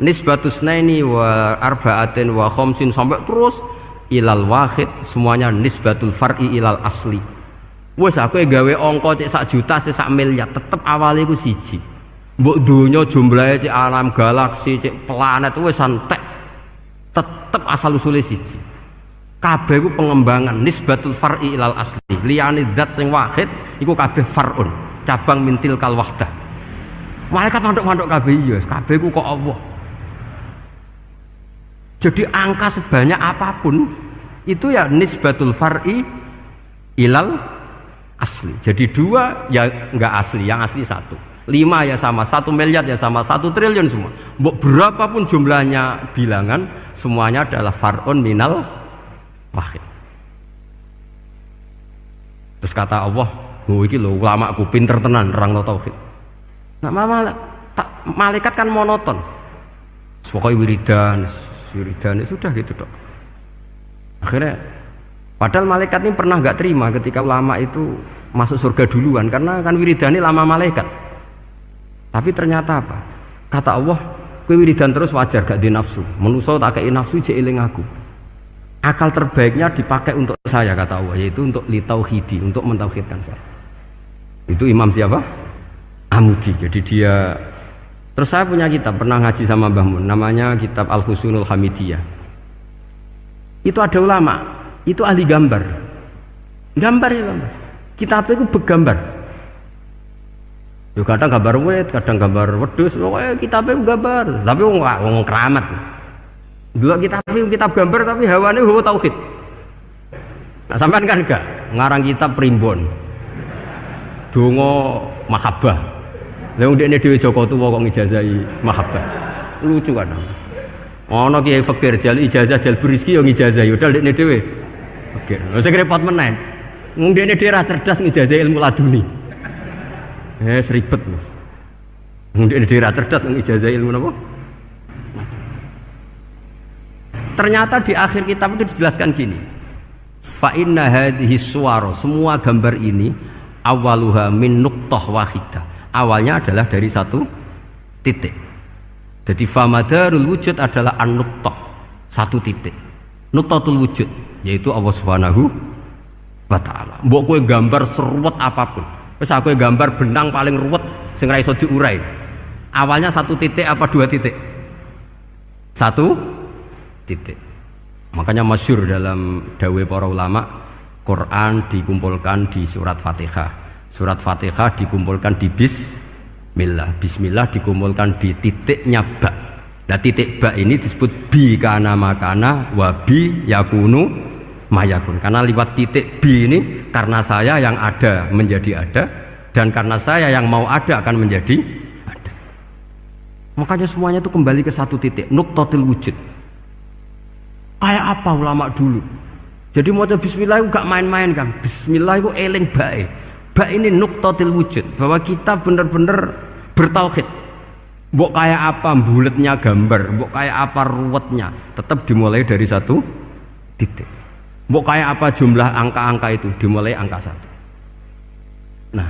A: Nisbatus naini wa arba'atin wa khamsin sampai terus ilal wahid, semuanya nisbatul far'i ilal asli. Wes aku gawe angka cek 1 juta, cek 1 miliar, tetep awalnya iku siji. Mbok donya jumlahe cek alam galaksi, cek planet wis santek. Tetep asal usule siji. Kabeh iku pengembangan nisbatul far'i ilal asli. Liyane zat sing wahid iku kabeh far'un, cabang mintil kal wahdah. Malaikat manduk-manduk kabeh ya, kabeh iku kok Allah. Jadi angka sebanyak apapun itu ya nisbatul far'i ilal asli. Jadi 2 ya enggak asli, yang asli 1. 5 ya sama, 1 miliar ya sama, 1 triliun semua. Berapapun jumlahnya bilangan, semuanya adalah far'un minal wahid. Terus kata Allah, oh iki lho ulamaku pinter tenan nerangno tauhid. Nah, malaikat kan monoton. Pokoknya wiridan sudah gitu dok. Akhirnya, padahal malaikat ini pernah nggak terima ketika ulama itu masuk surga duluan, karena kan wiridan ini lama malaikat. Tapi ternyata apa? Kata Allah, kowe wiridan terus wajar gak di nafsu. Manusa tak kei nafsu jek eling aku. Akal terbaiknya dipakai untuk saya, kata Allah, yaitu untuk litauhidi, untuk mentauhidkan saya. Itu Imam siapa? Amudi. Jadi dia. Terus saya punya kitab, pernah ngaji sama Mbah Mun, namanya kitab Al-Husunul Hamidiyah. Itu ada ulama, itu ahli gambar. Gambar. Kitabnya itu bergambar. Yo kadang gambar wit, kadang gambar wedhus, pokoknya kitabnya gambar. Tapi wong keramat. Dua kitab gambar tapi hawane hawa tauhid. Nah, sampean kan enggak ngarang kitab primbon. Donga mahabbah. Lah ndekne dhewe Joko Tuwa kok ngijazahi mahabbah. Lucu kan. Ana Kiai Fakir jal ijazah jal berizki yo ngijazahi padahal ndekne dhewe. Oke, sing repot meneh. Wong ndekne dhewe ra cerdas ngijazahi ilmu laduni. Seribet Mas. Wong ndekne dhewe ra cerdas ngijazahi ilmu napa? Ternyata di akhir kitab itu dijelaskan gini. Fa inna hadhihi suwara, semua gambar ini awaluha min nuqtah wahidah. Awalnya adalah dari 1 titik. Jadi famadarul wujud adalah an-nuqtah, 1 titik. Nuqtatul wujud yaitu Allah Subhanahu wa taala. Mbok kowe gambar seruwet apapun. Wis aku gambar benang paling ruwet sing ra iso diurai. Awalnya 1 titik apa 2 titik? 1 titik. Makanya masyhur dalam dawuh para ulama, Quran dikumpulkan di surat Fatihah. Surat Fatihah dikumpulkan di bismillah. Bismillah dikumpulkan di titiknya ba. Nah titik ba ini disebut bi kana makana wa bi yakunu mayakun. Karena lewat titik bi ini, karena saya yang ada menjadi ada, dan karena saya yang mau ada akan menjadi ada. Makanya semuanya itu kembali ke 1 titik, nuqtatul wujud. Kayak apa ulama dulu? Jadi mau bismillah itu gak main-main kan. Bismillah itu eling bae. Bae ini nuqtatul wujud, bahwa kita benar-benar bertauhid. Mbok kayak apa buletnya gambar, mbok kayak apa ruwetnya, tetap dimulai dari 1 titik. Mbok kayak apa jumlah angka-angka itu, dimulai angka 1. Nah,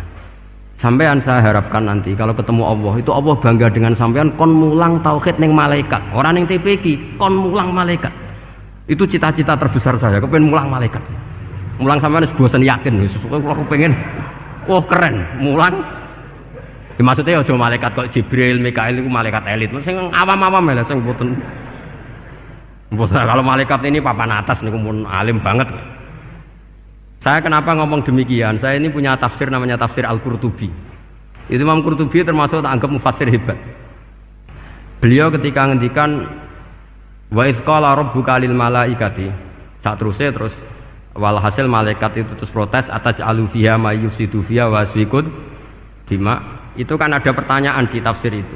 A: sampean saya harapkan nanti kalau ketemu Allah, itu Allah bangga dengan sampean kon mulang tauhid ning malaikat. Orang ning TPQ kon mulang malaikat. Itu cita-cita terbesar saya, kepengen mulang malaikat. Mulang sampean wis bosen yakin wis aku pengen keren mulang. Ya, maksudnya aja malaikat kok Jibril, Mikail itu malaikat elit. Sing awam-awam ya sing mboten. Kalau malaikat ini papan atas niku pun alim banget. Saya kenapa ngomong demikian? Saya ini punya tafsir namanya tafsir Al-Qurtubi. Itu Imam Qurtubi termasuk tak anggap mufassir hebat. Beliau ketika ngendikan wa idz qala rabbuka lil malaikati, saat terus walhasil malaikat itu terus protes ataj'alu fiha may yufsidu fiha wa yasfikud dima. Itu kan ada pertanyaan di tafsir itu.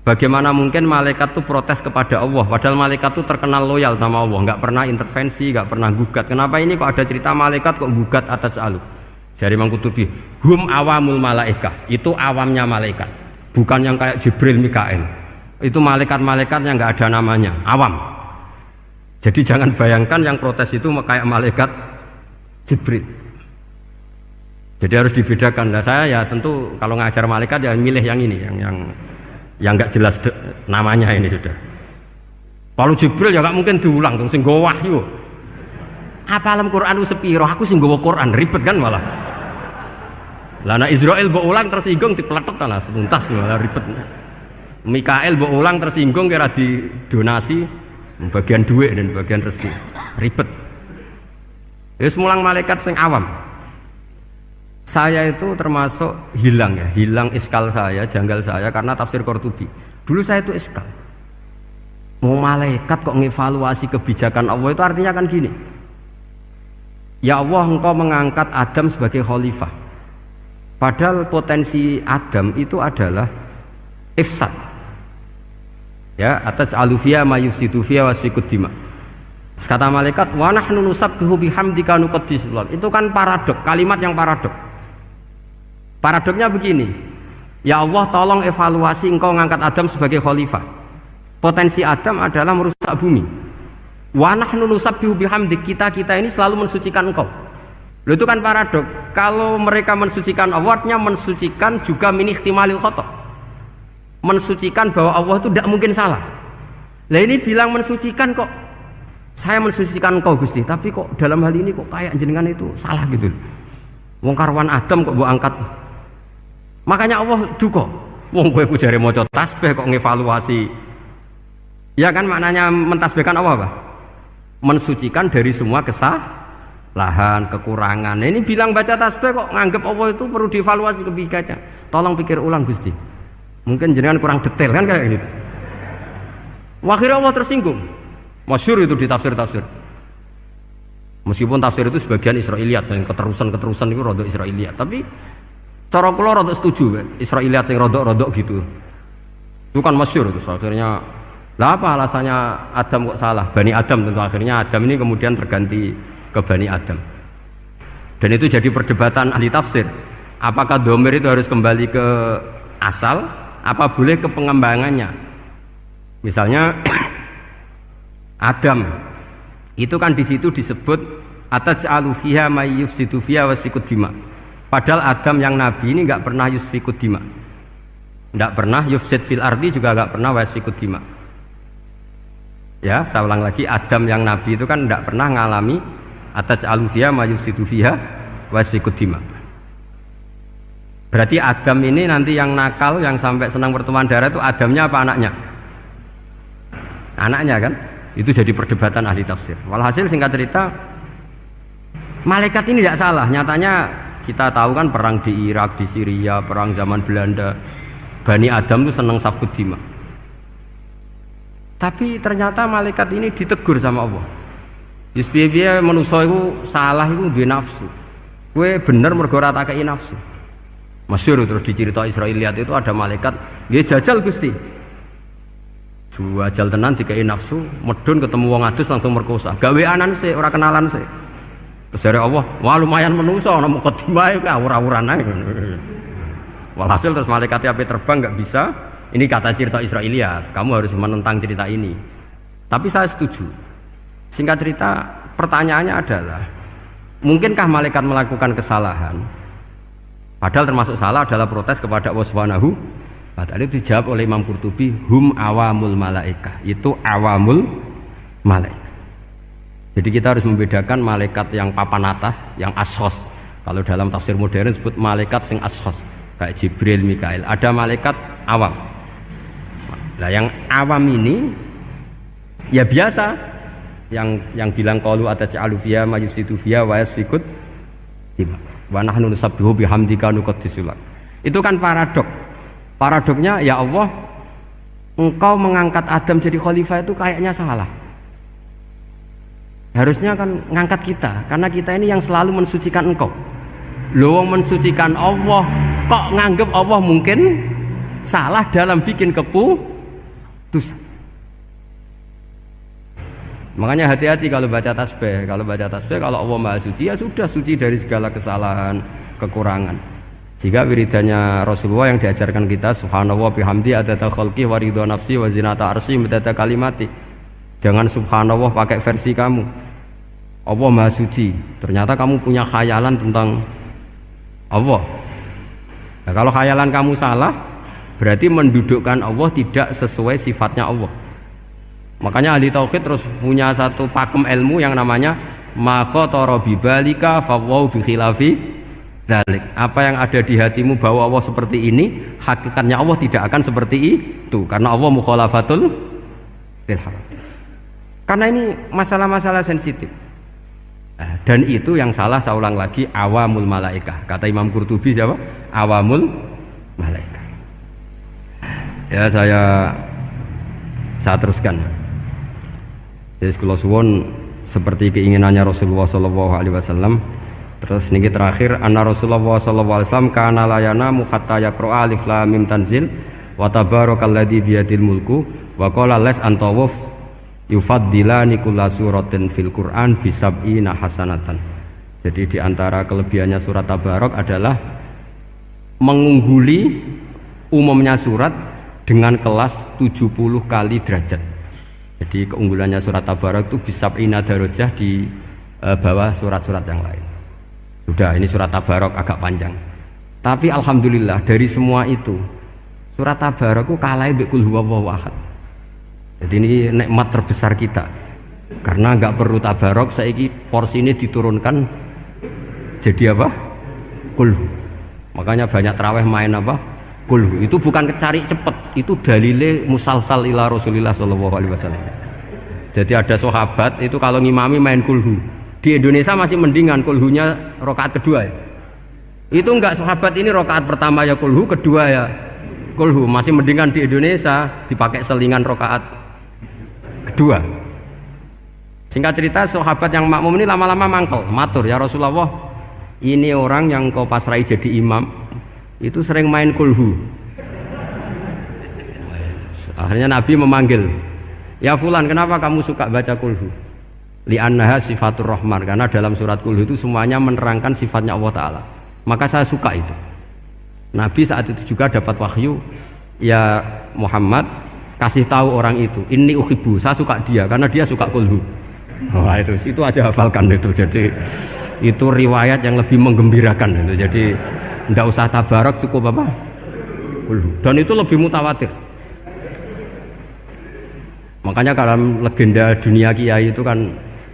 A: Bagaimana mungkin malaikat itu protes kepada Allah, padahal malaikat itu terkenal loyal sama Allah, nggak pernah intervensi, nggak pernah gugat. Kenapa ini kok ada cerita malaikat kok gugat atas alu? Jari Imam Qurtubi, hum awamul malaikah, itu awamnya malaikat, bukan yang kayak Jibril, Mikail. Itu malaikat-malaikat yang nggak ada namanya, awam. Jadi jangan bayangkan yang protes itu kayak malaikat Jibril. Jadi harus dibedakan. Nah, saya ya tentu kalau ngajar malaikat ya milih yang ini, yang nggak jelas namanya ini sudah. Kalau Jibril ya nggak mungkin diulang dong, sing nggawa wahyu. Apa alam Quran sepiro? Aku sing nggawa Quran ribet kan malah. Lah nek Israil mbok ulang tersinggung dipletet lah tuntas malah ribet. Mikael mbok ulang tersinggung kira di donasi bagian duit dan bagian rezeki. Ribet. Wis mulang malaikat sing awam. Saya itu termasuk hilang iskal saya, janggal saya karena tafsir Qurtubi. Dulu saya itu iskal. Mau malaikat kok ngevaluasi kebijakan Allah itu artinya kan gini. Ya Allah, engkau mengangkat Adam sebagai khalifah. Padahal potensi Adam itu adalah ifsad. Ya, ataj'alu fiha may yufsidu fiha wa yasfikud dima. Kata malaikat, wa nahnu nusabbihu bihamdika nuqaddis. Itu kan paradok, kalimat yang paradok. Paradoknya begini, ya Allah tolong evaluasi engkau ngangkat Adam sebagai khalifah. Potensi Adam adalah merusak bumi. Wa nahnu nusabbihu bihamdik, kita ini selalu mensucikan engkau. Loh, itu kan paradok. Kalau mereka mensucikan Allah, artinya mensucikan juga min ihtimalil khata'. Mensucikan bahwa Allah itu tidak mungkin salah. Lah ini bilang mensucikan kok. Saya mensucikan engkau Gusti, tapi kok dalam hal ini kok kayak jenengan itu salah gitu. Wong karwan Adam kok mbok angkat. Makanya Allah duka. Wong kowe ku jare maca tasbih kok ngevaluasi. Ya kan maknanya mentasbihkan Allah apa? Mensucikan dari semua kesalahan, kekurangan. Nah, ini bilang baca tasbih kok nganggep Allah itu perlu dievaluasi kebijakannya. Tolong pikir ulang Gusti. Mungkin jenengan kurang detail kan kayak gitu. Akhirnya Allah tersinggung. Masyhur itu di tafsir-tafsir. Meskipun tafsir itu sebagian Israiliyat, yang keterusan itu rodok Israiliyat, tapi cara kula rodok setuju, Israiliyat yang rodok gitu. Itu kan masyhur itu. Akhirnya, lah apa alasannya Adam kok salah? Bani Adam tentu akhirnya Adam ini kemudian terganti ke Bani Adam. Dan itu jadi perdebatan ahli tafsir. Apakah dhamir itu harus kembali ke asal? Apa boleh ke pengembangannya? Misalnya Adam itu kan di situ disebut ataj'alu fiha may yufsidu fiha wa yasfikud dima. Padahal Adam yang nabi ini enggak pernah yusfikud dima. Enggak pernah yufsid fil ardi, juga enggak pernah wa yasfikud dima. Ya, saya ulang lagi, Adam yang nabi itu kan enggak pernah ngalami ataj'alu fiha may yufsidu fiha wa yasfikud dima. Berarti Adam ini nanti yang nakal, yang sampai senang pertumpahan darah itu Adamnya apa anaknya? Anaknya kan? Itu jadi perdebatan ahli tafsir. Walhasil singkat cerita, malaikat ini tidak salah. Nyatanya kita tahu kan perang di Irak, di Syria, perang zaman Belanda, Bani Adam itu senang safkud dima. Tapi ternyata malaikat ini ditegur sama Allah. Yusbiya manusia itu salah itu di nafsu. Kue bener mergo ora takei nafsu. Masyhur terus dicerita Israiliyat itu ada malaikat, nggih jajal Gusti. Jajal tenan dikei nafsu, medun ketemu wong adus langsung merkosa. Gawe anan sih, ora kenalan sih. Terus dari Allah, wah lumayan menusa ana mukadimah iku awur-awuran ae. Walhasil terus malaikatnya api terbang nggak bisa. Ini kata cerita Israiliyat, kamu harus menentang cerita ini. Tapi saya setuju. Singkat cerita, pertanyaannya adalah, mungkinkah malaikat melakukan kesalahan? Padahal termasuk salah adalah protes kepada Allah Subhanahu. Padahal itu dijawab oleh Imam Qurtubi, hum awamul malaikah, itu awamul malaikat. Jadi kita harus membedakan malaikat yang papan atas, yang ashos. Kalau dalam tafsir modern disebut malaikat sing ashos, kayak Jibril, Mikail. Ada malaikat awam. Nah yang awam ini ya biasa, yang bilang qalu ataj'alu fiha may yufsidu fiha wa yasfikud dima wa nahnu nusabbihu bihamdika nuqaddisu lak. Itu kan paradok. Paradoknya ya Allah, engkau mengangkat Adam jadi khalifah itu kayaknya salah. Harusnya kan ngangkat kita, karena kita ini yang selalu mensucikan engkau. Loh, mensucikan Allah, kok nganggep Allah mungkin salah dalam bikin keputusan. Makanya hati-hati kalau baca tasbih. Kalau baca tasbih, kalau Allah Maha Suci, ya sudah suci dari segala kesalahan, kekurangan. Jika wiridannya Rasulullah yang diajarkan kita, subhanallah bihamdi adada khalqi wa ridha nafsi wa zinata arsy midada kalimati. Jangan subhanallah pakai versi kamu. Allah Maha Suci. Ternyata kamu punya khayalan tentang Allah. Nah, kalau khayalan kamu salah, berarti mendudukkan Allah tidak sesuai sifatnya Allah. Makanya ahli tauhid terus punya satu pakem ilmu yang namanya ma khatara bi balika fa wa bi khilafi dzalik. Apa yang ada di hatimu bahwa Allah seperti ini, hakikatnya Allah tidak akan seperti itu, karena Allah mukhalafatul lil hawadits. Karena ini masalah-masalah sensitif. Dan itu yang salah, saya ulang lagi, awamul malaikah. Kata Imam Qurtubi siapa? Awamul malaikah. Ya saya teruskan. Jadi kalau suwon seperti keinginannya Rasulullah sallallahu alaihi wasallam. Terus niki terakhir, anna Rasulullah sallallahu alaihi wasallam kana la yanamu hatta yaqra alif lam mim tanzil wa tabarakalladzi biyadil mulku wa qala las antawuf yufaddilani kulla suratin fil Qur'an bisab'ina hasanatan. Jadi di antara kelebihannya surat Tabarok adalah mengungguli umumnya surat dengan kelas 70 kali derajat. Jadi keunggulannya surat Tabarok itu bisab'ina darajah di bawah surat-surat yang lain. Sudah, ini surat Tabarok agak panjang. Tapi alhamdulillah dari semua itu surat Tabarok itu kalah mbek Qul huwallahu ahad. Jadi ini nikmat terbesar kita, karena nggak perlu tabarok. Saiki porsi ini diturunkan jadi apa? Kulhu. Makanya banyak tarawih main apa? Kulhu. Itu bukan cari cepet, itu dalile musalsal ila Rasulillah sallallahu alaihi wasallam. Jadi ada sahabat itu kalau ngimami main kulhu. Di Indonesia masih mendingan kulhunya rakaat kedua ya. Itu enggak, sahabat ini rakaat pertama ya kulhu, kedua ya kulhu. Masih mendingan di Indonesia dipakai selingan rakaat kedua. Singkat cerita, sahabat yang makmum ini lama-lama mangkel, matur, ya Rasulullah, ini orang yang kau pasrai jadi imam itu sering main kulhu. Akhirnya Nabi memanggil, ya fulan, kenapa kamu suka baca kulhu? Li'annaha sifatur rahman, karena dalam surat kulhu itu semuanya menerangkan sifatnya Allah Ta'ala. Maka saya suka itu. Nabi saat itu juga dapat wahyu, ya Muhammad, kasih tahu orang itu, ini uhibbu, saya suka dia karena dia suka kulhu. Wah, itu aja hafalkan itu. Jadi itu riwayat yang lebih menggembirakan itu. Jadi tidak usah tabarok, cukup apa? Kulhu. Dan itu lebih mutawatir. Makanya dalam legenda dunia kiai itu kan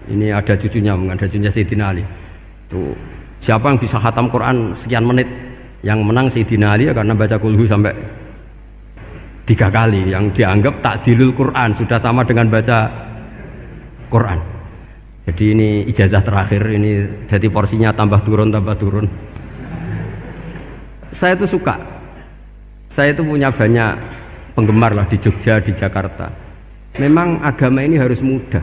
A: ini ada cucunya Sayyidina Ali. Tuh, siapa yang bisa khatam Quran sekian menit, yang menang Sayyidina Ali ya, karena baca kulhu sampai 3 kali, yang dianggap takdilul Quran, sudah sama dengan baca Quran. Jadi ini ijazah terakhir, ini jadi porsinya tambah turun. Saya itu suka, saya itu punya banyak penggemar lah di Jogja, di Jakarta. Memang agama ini harus mudah.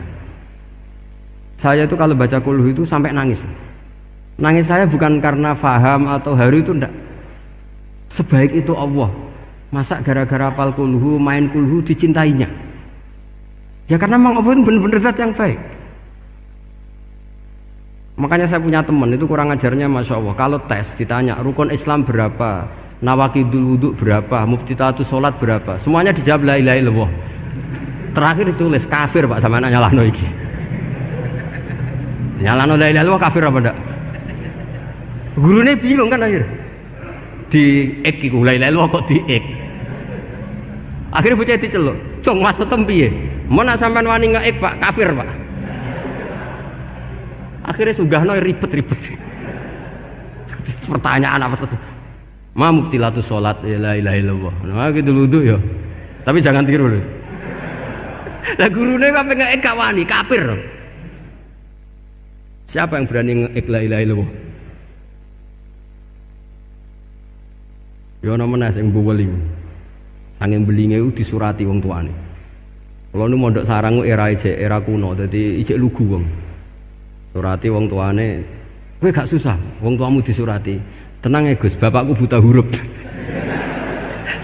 A: Saya itu kalau baca kulhu itu sampai nangis. Nangis saya bukan karena faham atau haru, itu enggak. Sebaik itu Allah, masa gara-gara hafal kulhu, main kulhu dicintainya? Ya karena memang Allah itu benar-benar zat yang baik. Makanya saya punya teman itu kurang ajarnya, masya Allah. Kalau tes ditanya rukun Islam berapa, nawakidul wudhu berapa, muftitatus sholat berapa, semuanya dijawab la ilaha illallah. Terakhir ditulis kafir pak, sama anak nyalano iki. Nyalano la ilaha illallah kafir apa enggak? Gurunya bingung kan akhir. Di ek iku la ilaha illallah kok di ek. Akhirnya bocah diceluk, "Cung maksudem piye? Mun sampean wani ngeek Pak, kafir Pak." Akhirnya sugahno ribet-ribet. Pertanyaan apa saja. Ma mubtilatus sholat la ilaha illallah. Nah gitu wudu ya. Tapi jangan tiru lho. Lah gurune kok ngeek gak wani, kafir. Siapa yang berani ngeek la ilaha illallah? Ya ana meneh sing buweling. Saking belinge disurati wong tuane. Kalau nu mondok sarang era kuno, jadi ijek lugu wong. Surati wong tuane, kowe gak susah, wong tuamu disurati. Tenang ya Gus, bapakku buta huruf.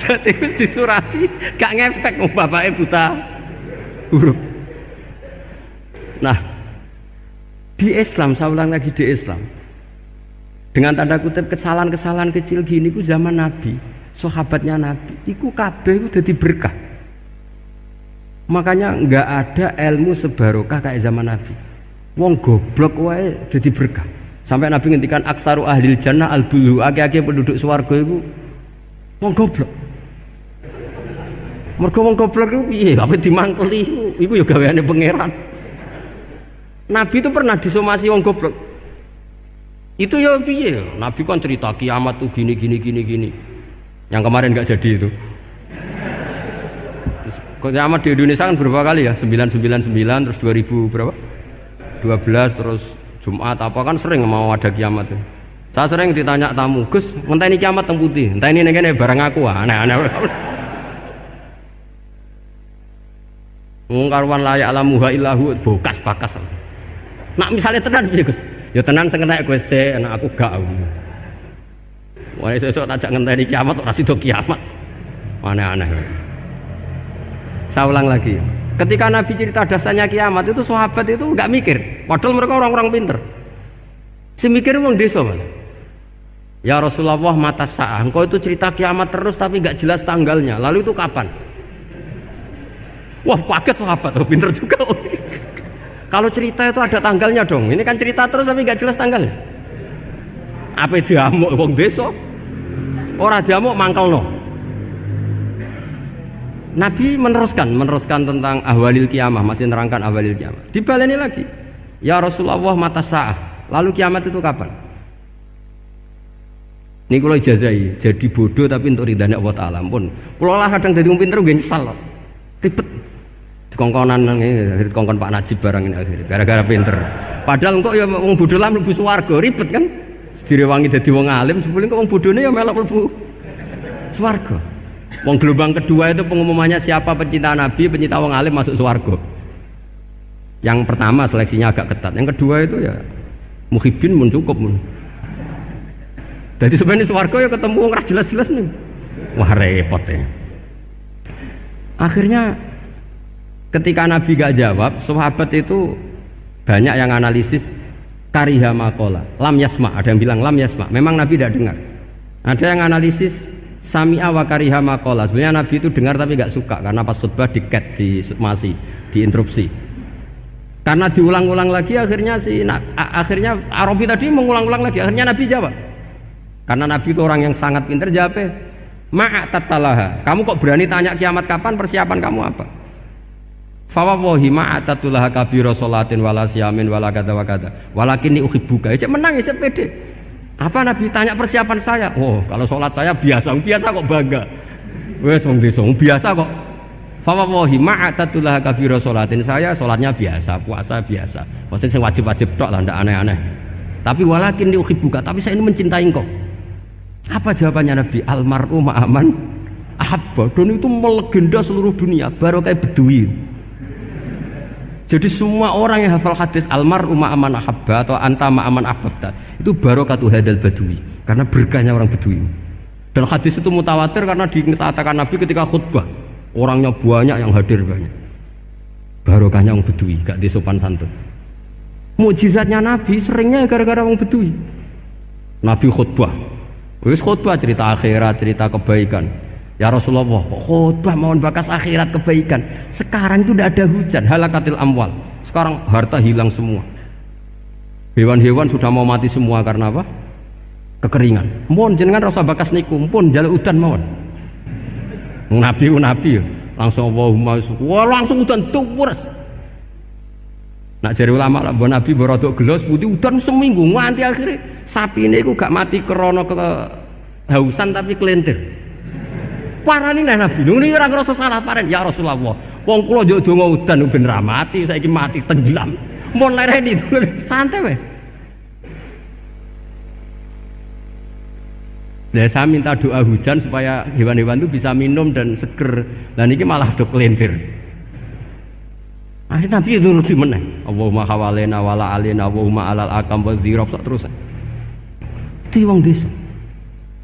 A: Jadi wis disurati, gak ngefek wong bapaknya buta huruf. Nah, di Islam, saya ulang lagi di Islam. Dengan tanda kutip kesalahan-kesalahan kecil gini ku zaman Nabi, sahabatnya Nabi, iku kabeh ku dadi berkah. Makanya nggak ada ilmu sebarokah kayak zaman Nabi. Wong goblok wae jadi berkah. Sampai Nabi ngendikan aksaru ahlil jannah al-bulu, akeh-akeh penduduk swarga iku wong goblok. Mergo wong goblok iku piye? Apa dimangkeli iku ya gaweane pangeran. Nabi itu pernah disomasi wong goblok. Itu ya piye? Nabi kan cerita kiamat tuh gini. Yang kemarin nggak jadi itu. Kiamat di Indonesia kan berapa kali ya? 999 terus 2000 berapa? 12 terus Jumat apa kan sering mau ada kiamat itu. Saya sering ditanya tamu, Gus, ngenteni kiamat teng putih. Enteni ning kene barang aku aneh-aneh. Wong karuan layak alamuha illahu bokas-bakas. Nak misalnya tenan piye, Gus? Ya tenan sing entek kowe sik, anak aku gak. Wah, sesuk tajak ngenteni kiamat ora sida kiamat. Aneh-aneh. Saya ulang lagi, ketika Nabi cerita dasarnya kiamat itu sahabat itu nggak mikir, padahal mereka orang-orang pinter. Si mikir wong desa malah. Ya Rasulullah mata sa'ah, engkau itu cerita kiamat terus tapi nggak jelas tanggalnya. Lalu itu kapan? Wah kaget sahabat, oh, pinter juga. Kalau cerita itu ada tanggalnya dong. Ini kan cerita terus tapi nggak jelas tanggalnya. Apa diamuk wong desa? Ora diamuk mangkelno. Nabi meneruskan tentang ahwalil kiamah, masih nerangkan ahwalil kiamah. Dibaleni lagi. Ya Rasulullah mata sa'ah. Lalu kiamat itu kapan? Ini kalau ijazai, jadi bodoh tapi untuk ridhanya Allah Ta'ala pun. Kalau lah kadang jadi orang pinter gue nyesal. Ribet. Dikongkonan dikongkon Pak Najib barang ini akhirnya. Gara-gara pinter. Padahal kok ya wong bodoh lah mlebu swarga, ribet kan? Direwangi dadi wong alim, sebelum kok wong bodohne ya melok mlebu swarga. Wong gelombang kedua itu pengumumannya siapa pencinta Nabi, pencinta wong alim masuk swarga. Yang pertama seleksinya agak ketat. Yang kedua itu ya muhibin mun cukup mun. Jadi sebenarnya swarga ya ketemu wong ra jelas-jelas nih. Wah repot ya. Akhirnya ketika Nabi gak jawab, sahabat itu banyak yang analisis kariha maqala, lam yasma, ada yang bilang lam yasma. Memang Nabi tidak dengar. Ada yang analisis sami'a wa kariha maqala. Sebenarnya Nabi itu dengar tapi gak suka karena pas khutbah di-cut, diinterupsi. Karena diulang-ulang lagi akhirnya akhirnya Arabi tadi mengulang-ulang lagi. Akhirnya Nabi jawab. Karena Nabi itu orang yang sangat pintar, jawabnya ma'atatalaha. Kamu kok berani tanya kiamat kapan, persiapan kamu apa? Fawawahi ma'atatulaha kabira sholatin wala siyamin wala kata wa kata walakinni uhibbuka. Cek menang ya, cek pede. Apa Nabi tanya persiapan saya? Oh, kalau sholat saya biasa kok bangga. Wes wong desa biasa kok. Fawawahi ma'atatulaha kabira sholatin, saya sholatnya biasa, puasa biasa. Maksudnya yang wajib-wajib tok lah, ndak aneh-aneh. Tapi walakinni uhibbuka, tapi saya ini mencintai engkau. Apa jawabannya Nabi? Almar'u ma'aman ahabba. Dan itu melegenda seluruh dunia, baru kayak Bedui. Jadi semua orang yang hafal hadis almar'u ma'aman ahabba atau anta ma'aman ahbabta, itu barokatu hadal Badui, karena berkahnya orang Bedui. Dan hadis itu mutawatir karena dikatakan Nabi ketika khutbah, orangnya banyak yang hadir banyak. Barokahnya orang Bedui, gak disopan santun. Mukjizatnya Nabi seringnya gara-gara orang Bedui. Nabi khutbah, wis khutbah cerita akhirat, cerita kebaikan. Ya Rasulullah, khutbah mohon bakas akhirat kebaikan. Sekarang itu tidak ada hujan, halakatil amwal. Sekarang harta hilang semua. Hewan-hewan sudah mau mati semua karena apa? Kekeringan. Mohon jenengan rasa bakas niku, pun jaluk udan mawon. Nabi langsung Allahumma wah langsung udan tuwres. Nak jari ulama lah, buat Nabi berodok gelos putih udan seminggu nganti akhirnya sapi ini gak mati krono kehausan tapi kelentir. Parani nih Nabi, ini orang ngerasa salah paren. Ya Rasulullah, wong kula njuk donga udan ben ra mati, saiki mati tenggelam. Mun lereni itu santai weh. Nah, saya minta doa hujan supaya hewan-hewan itu bisa minum dan seger. Dan ini malah do kelintir. Akhirnya Nabi itu nuruti meneh. Allahumma hawalena wala alena Allahumma alal akam wa dzirab terus. Itu wong desa.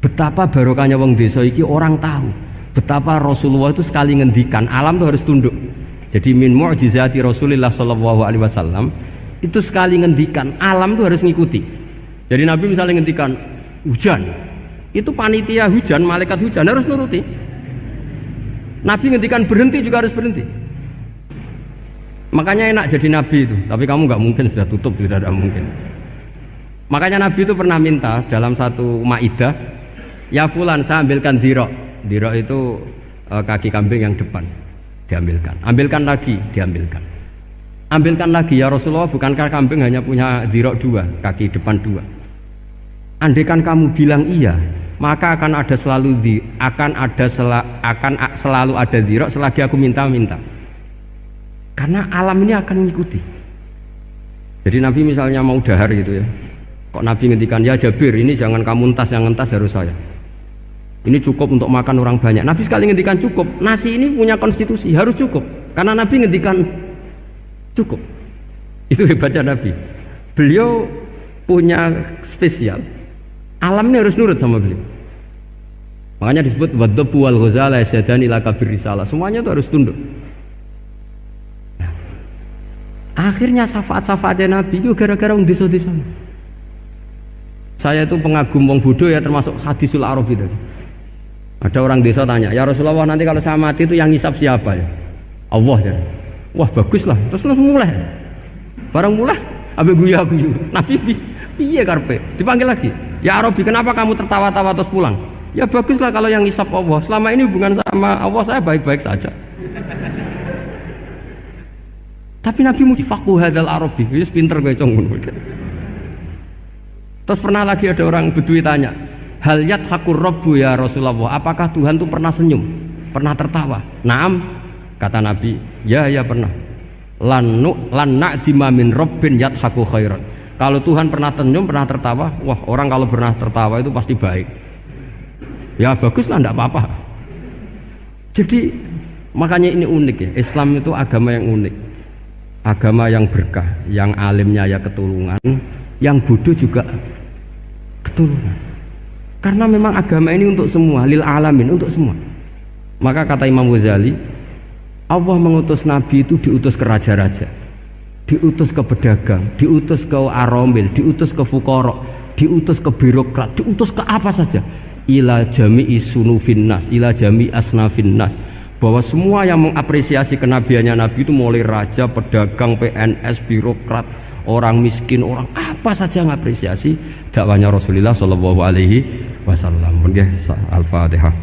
A: Betapa barokahnya wong desa iki orang tahu. Betapa Rasulullah itu sekali ngendikan alam itu harus tunduk. Jadi min mu'jizati Rasulullah sallallahu alaihi wasallam itu sekali ngendikan alam itu harus ngikuti. Jadi Nabi misalnya ngendikan hujan, itu panitia hujan, malaikat hujan harus nuruti. Nabi ngendikan berhenti juga harus berhenti. Makanya enak jadi Nabi itu. Tapi kamu nggak mungkin, sudah tutup, tidak ada mungkin. Makanya Nabi itu pernah minta dalam satu maidah, ya fulan saya ambilkan dirok. Dirok itu kaki kambing yang depan, diambilkan. Ambilkan lagi, diambilkan. Ambilkan lagi ya Rasulullah, bukankah kambing hanya punya dirok dua, kaki depan dua. Andaikan kamu bilang iya, maka akan selalu ada dirok selagi aku minta-minta. Karena alam ini akan mengikuti. Jadi Nabi misalnya mau dahar gitu ya, kok Nabi ngendikan ya Jabir, ini jangan kamu entas, yang entas harus saya. Ini cukup untuk makan orang banyak. Nabi sekali ngendikan cukup. Nasi ini punya konstitusi, harus cukup. Karena Nabi ngendikan cukup. Itu hebatnya Nabi. Beliau punya spesial. Alam ini harus nurut sama beliau. Makanya disebut wadhabu wal ghazala yasadani la kabir risalah. Semuanya itu harus tunduk. Nah, akhirnya syafaat-syafaatnya Nabi itu gara-gara wong desa-desa. Saya itu pengagum wong bodoh ya, termasuk hadisul Arab itu. Ada orang desa tanya, ya Rasulullah nanti kalau saya mati itu yang ngisap siapa ya? Allah ya. Wah bagus lah, terus langsung mulai. Barang mulai, abe guyu-guyu. Nabi piye karpe? Dipanggil lagi. Ya Arabi, kenapa kamu tertawa-tawa terus pulang? Ya bagus lah kalau yang ngisap Allah. Selama ini hubungan sama Allah saya baik-baik saja. Tapi Nabi muji faqhu hadzal Arabi, wis pinter kowe cong. Terus pernah lagi ada orang Bedui tanya, hal yadhakur rabbu ya Rasulullah, apakah Tuhan itu pernah senyum, pernah tertawa? Naam, kata Nabi, ya pernah. Lan na'dima min rabbin yadhaku khairan. Kalau Tuhan pernah senyum, pernah tertawa, wah orang kalau pernah tertawa itu pasti baik. Ya baguslah, enggak apa-apa. Jadi makanya ini unik ya, Islam itu agama yang unik, agama yang berkah, yang alimnya ya ketulungan, yang bodoh juga ketulungan. Karena memang agama ini untuk semua, lil alamin, untuk semua. Maka kata Imam Ghazali, Allah mengutus Nabi itu diutus ke raja-raja, diutus ke pedagang, diutus ke aromil, diutus ke fuqara, diutus ke birokrat, diutus ke apa saja. Ila jami'i sunufin nas, ila jami'i asnafin nas. Bahwa semua yang mengapresiasi kenabiannya Nabi itu mulai raja, pedagang, PNS, birokrat, orang miskin, orang apa saja mengapresiasi dakwahnya Rasulullah sallallahu alaihi wasallam. Al-Fatihah.